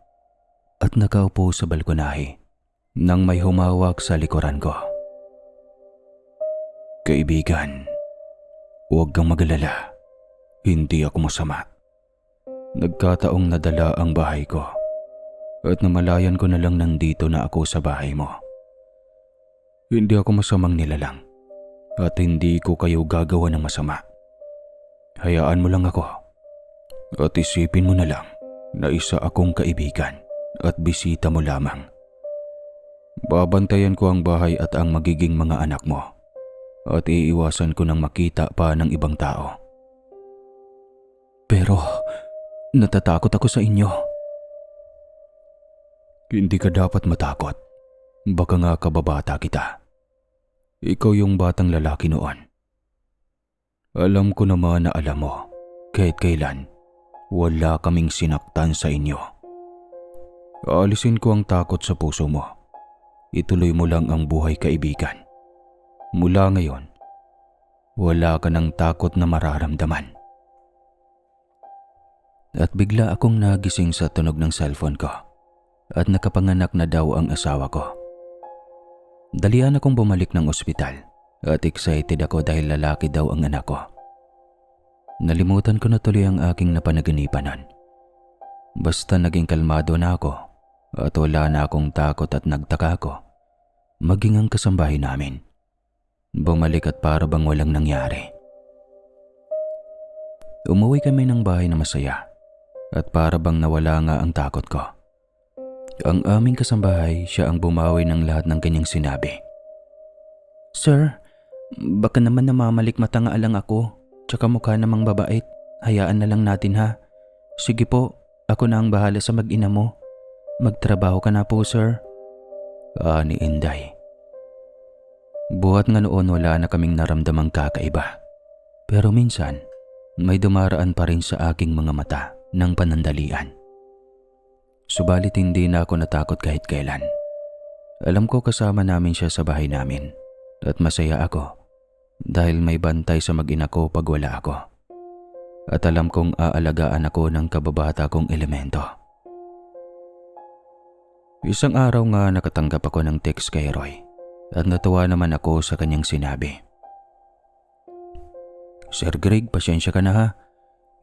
at nakaupo sa balkonahe nang may humawak sa likuran ko. Kaibigan, huwag kang magalala. Hindi ako masama. Nagkataong nadala ang bahay ko at namalayan ko na lang nandito na ako sa bahay mo. Hindi ako masamang nilalang at hindi ko kayo gagawa ng masama. Hayaan mo lang ako at isipin mo na lang na isa akong kaibigan at bisita mo lamang. Babantayan ko ang bahay at ang magiging mga anak mo at iiwasan ko nang makita pa ng ibang tao. Pero natatakot ako sa inyo. Hindi ka dapat matakot. Baka nga kababata kita. Ikaw yung batang lalaki noon. Alam ko naman na alam mo, kahit kailan, wala kaming sinaktan sa inyo. Aalisin ko ang takot sa puso mo. Ituloy mo lang ang buhay kaibigan. Mula ngayon, wala ka ng takot na mararamdaman. At bigla akong nagising sa tunog ng cellphone ko at nakapanganak na daw ang asawa ko. Dalian akong bumalik ng ospital at excited ako dahil lalaki daw ang anak ko. Nalimutan ko na tuloy ang aking napanaganipan nun. Basta naging kalmado na ako at wala na akong takot at nagtaka ako. Maging ang kasambahay namin. Bumalik at para bang walang nangyari. Umuwi kami ng bahay na masaya at para bang nawala nga ang takot ko. Ang aming kasambahay, siya ang bumawi ng lahat ng kanyang sinabi. Sir, baka naman namamalikmata nga lang ako, tsaka mukha namang babait. Hayaan na lang natin ha. Sige po, ako na ang bahala sa mag-ina mo. Magtrabaho ka na po, sir. Ni Inday. Buhat nga noon wala na kaming naramdamang kakaiba. Pero minsan, may dumaraan pa rin sa aking mga mata ng panandalian. Subalit hindi na ako natakot kahit kailan. Alam ko kasama namin siya sa bahay namin at masaya ako dahil may bantay sa mag-ina ko pag wala ako. At alam kong aalagaan ako ng kababata kong elemento. Isang araw nga nakatanggap ako ng text kay Roy at natuwa naman ako sa kanyang sinabi. Sir Greg, pasensya ka na ha.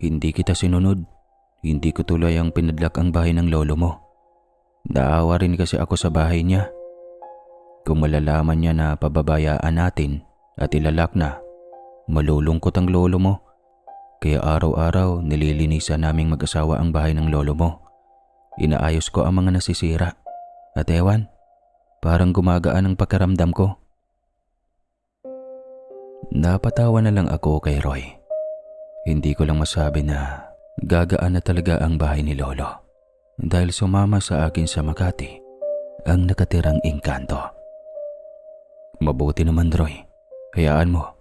Hindi kita sinunod. Hindi ko tuloy ang pinadlak ang bahay ng lolo mo. Naawa rin kasi ako sa bahay niya. Kung malalaman niya na pababayaan natin at ilalak na, malulungkot ang lolo mo. Kaya araw-araw nililinisan naming mag-asawa ang bahay ng lolo mo. Inaayos ko ang mga nasisira. At ewan, parang gumagaan ang pakiramdam ko. Napatawa na lang ako kay Roy. Hindi ko lang masabi na gagaan na talaga ang bahay ni Lolo dahil sumama sa akin sa Makati ang nakatirang engkanto. Mabuti naman, Roy. Hayaan mo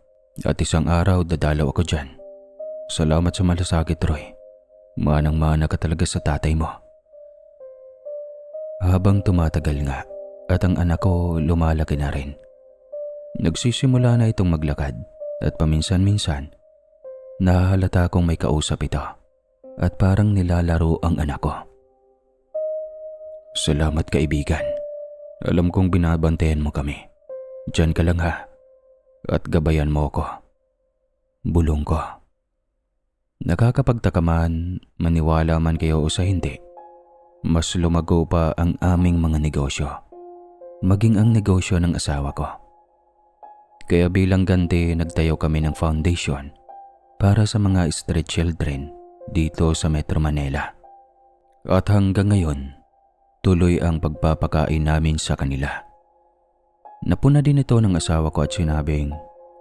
at isang araw dadalaw ako dyan. Salamat sa malasakit, Roy. Manang-mana ka talaga sa tatay mo. Habang tumatagal nga at ang anak ko lumalaki na rin, nagsisimula na itong maglakad at paminsan-minsan nahahalata kong may kausap ito at parang nilalaro ang anak ko. Salamat kaibigan. Alam kong binabantayan mo kami. Diyan ka lang ha. At gabayan mo ko. Bulong ko. Nakakapagtaka man, maniwala man kayo o sa hindi, mas lumago pa ang aming mga negosyo. Maging ang negosyo ng asawa ko. Kaya bilang ganti nagtayo kami ng foundation para sa mga street children dito sa Metro Manila. At hanggang ngayon, tuloy ang pagpapakain namin sa kanila. Napuna din ito ng asawa ko at sinabing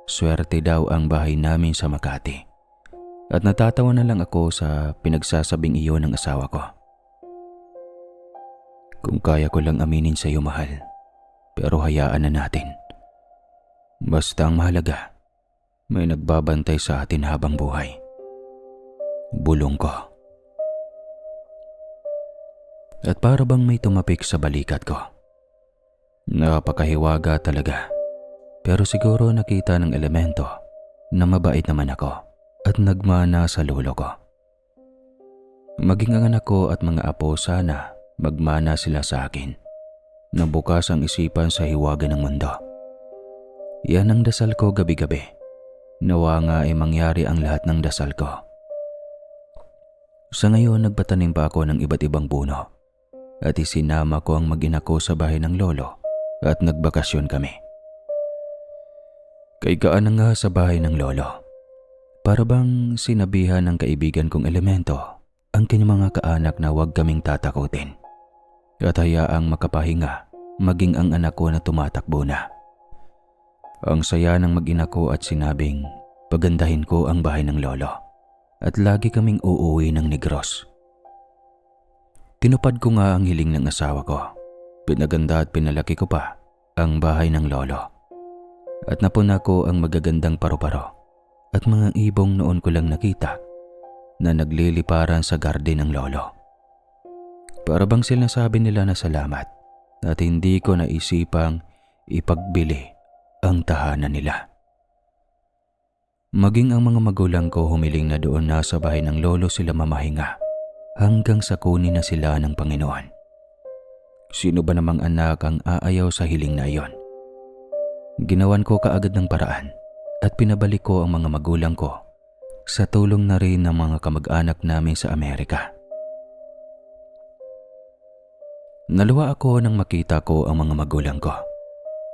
swerte daw ang bahay namin sa Makati. At natatawa na lang ako sa pinagsasabing iyon ng asawa ko. Kung kaya ko lang aminin sa iyo, mahal, pero hayaan na natin. Basta ang mahalaga, may nagbabantay sa atin habang buhay. Bulong ko. At para bang may tumapik sa balikat ko. Napakahiwaga talaga. Pero siguro nakita ng elemento na mabait naman ako at nagmana sa lolo ko. Maging ang anak ko at mga apo sana magmana sila sa akin. Nabukas ang isipan sa hiwaga ng mundo. Yan ang dasal ko gabi-gabi. Nawa nga ay mangyari ang lahat ng dasal ko. Sa ngayon nagpatanim pa ako ng iba't ibang puno at isinama ko ang mag-ina ko sa bahay ng lolo at nagbakasyon kami. Kaigaan na nga sa bahay ng lolo. Para bang sinabihan ng kaibigan kong elemento ang kanyang mga kaanak na huwag kaming tatakutin at hayaang makapahinga maging ang anak ko na tumatakbo na. Ang saya ng mag-ina ko at sinabing pagandahin ko ang bahay ng lolo at lagi kaming uuwi ng Negros. Tinupad ko nga ang hiling ng asawa ko. Pinaganda at pinalaki ko pa ang bahay ng lolo. At napuna ko ang magagandang paru-paro at mga ibong noon ko lang nakita na nagliliparan sa garden ng lolo. Para bang sinasabi nila na salamat at hindi ko naisipang ipagbili ang tahanan nila. Maging ang mga magulang ko humiling na doon na sa bahay ng lolo sila mamahinga hanggang sa kunin na sila ng Panginoon. Sino ba namang anak ang aayaw sa hiling na iyon? Ginawan ko kaagad ng paraan at pinabalik ko ang mga magulang ko sa tulong na rin ng mga kamag-anak namin sa Amerika. Naluwa ako nang makita ko ang mga magulang ko.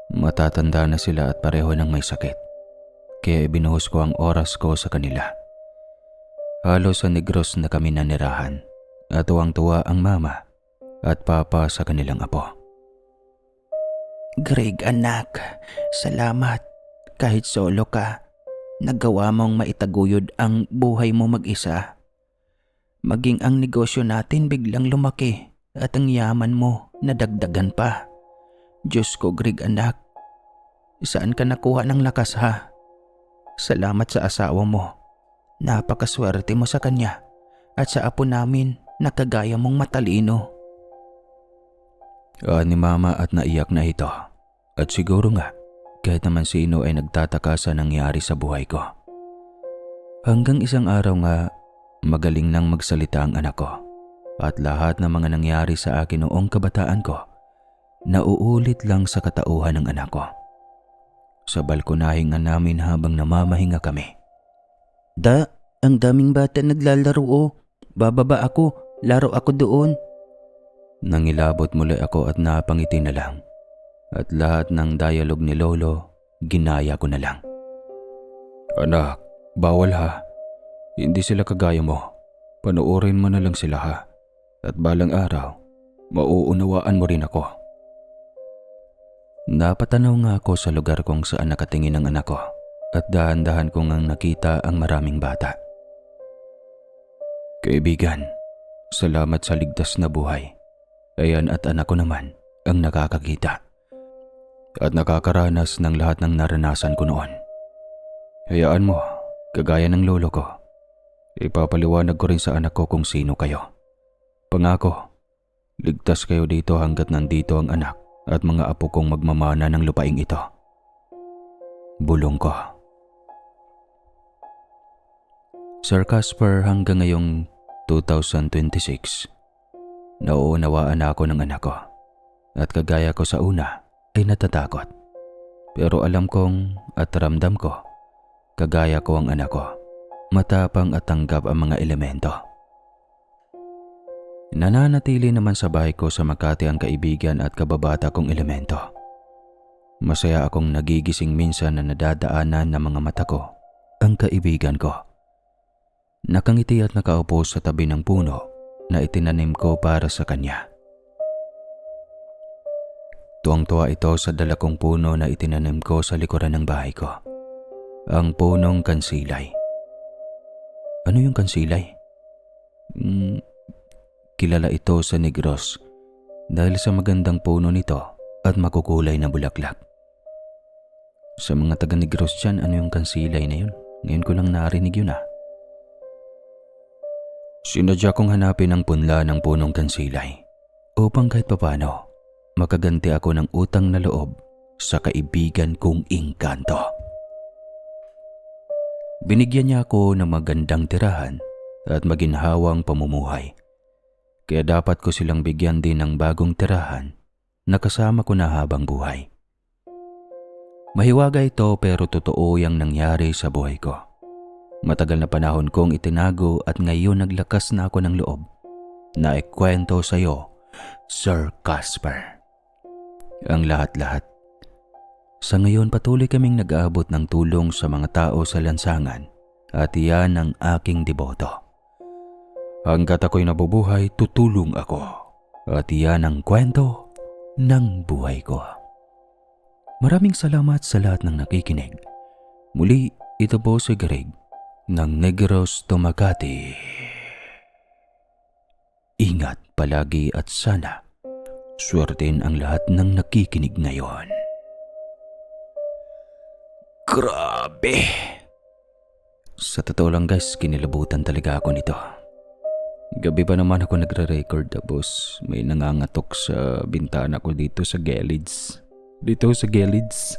Matatanda na sila at pareho ng may sakit. Kaya ibinuhos ko ang oras ko sa kanila. Halos sa Negros na kami nanirahan at tuwang-tuwa ang mama at papa sa kanilang apo. Greg anak, salamat. Kahit solo ka, nagawa mong maitaguyod ang buhay mo mag-isa. Maging ang negosyo natin biglang lumaki at ang yaman mo nadagdagan pa. Diyos ko, Greg anak, saan ka nakuha ng lakas ha? Salamat sa asawa mo. Napakaswerte mo sa kanya at sa apo namin na kagaya mong matalino. Ni mama at naiyak na ito. At siguro nga, kahit naman sino ay nagtataka sa nangyari sa buhay ko. Hanggang isang araw nga, magaling nang magsalita ang anak ko. At lahat ng mga nangyari sa akin noong kabataan ko, nauulit lang sa katauhan ng anak ko. Sa balkonahingan namin habang namamahinga kami, Ang daming bata naglalaro oh. Bababa ako, laro ako doon. Nangilabot muli ako at napangiti na lang. At lahat ng dialog ni Lolo, ginaya ko na lang. Anak, bawal ha. Hindi sila kagaya mo. Panoorin mo na lang sila ha. At balang araw, mauunawaan mo rin ako. Napatanaw nga ako sa lugar kung saan nakatingin ang anak ko at dahan-dahan kong ang nakita ang maraming bata. Kaibigan, salamat sa ligtas na buhay. Ayan at anak ko naman ang nakakakita at nakakaranas ng lahat ng naranasan ko noon. Hayaan mo, kagaya ng lolo ko. Ipapaliwanag ko rin sa anak ko kung sino kayo. Pangako, ligtas kayo dito hanggat nandito ang anak at mga apo kong magmamana ng lupaing ito. Bulong ko. Sir Casper, hanggang ngayong 2026, nauunawaan na ako ng anak ko. At kagaya ko sa una ay natatakot. Pero alam kong at ramdam ko, kagaya ko ang anak ko, matapang at tanggap ang mga elemento. Nananatili naman sa bahay ko sa Makati ang kaibigan at kababata kong elemento. Masaya akong nagigising minsan na nadadaanan ng mga mata ko ang kaibigan ko. Nakangiti at nakaupo sa tabi ng puno na itinanim ko para sa kanya. Tuwang-tuwa ito sa dala kong puno na itinanim ko sa likuran ng bahay ko. Ang punong kansilay. Ano yung kansilay? Kilala ito sa Negros dahil sa magandang puno nito at makukulay na bulaklak. Sa mga taga Negros dyan, ano yung kansilay na yun? Ngayon ko lang narinig yun ah. Sinadya kong hanapin ang punla ng punong kansilay upang kahit papano makaganti ako ng utang na loob sa kaibigan kong Engkanto. Binigyan niya ako ng magandang tirahan at maginhawang pamumuhay. Kaya dapat ko silang bigyan din ng bagong tirahan na kasama ko na habang buhay. Mahiwaga ito pero totoo yang nangyari sa buhay ko. Matagal na panahon kong itinago at ngayon naglakas na ako ng loob na ikwento sa iyo, Sir Casper. Ang lahat-lahat. Sa ngayon patuloy kaming nag-aabot ng tulong sa mga tao sa lansangan at iyan ang aking deboto. Hanggat ako'y nabubuhay, tutulong ako at iyan ang kwento ng buhay ko. Maraming salamat sa lahat ng nakikinig. Muli, ito po si Greg ng Negros to Makati. Ingat palagi at sana swertein ang lahat ng nakikinig ngayon. Grabe! Sa totoo lang guys, kinilabutan talaga ako nito. Gabi pa naman ako nagre-record tapos may nangangatok sa bintana ko dito sa gillids. Dito sa gillids.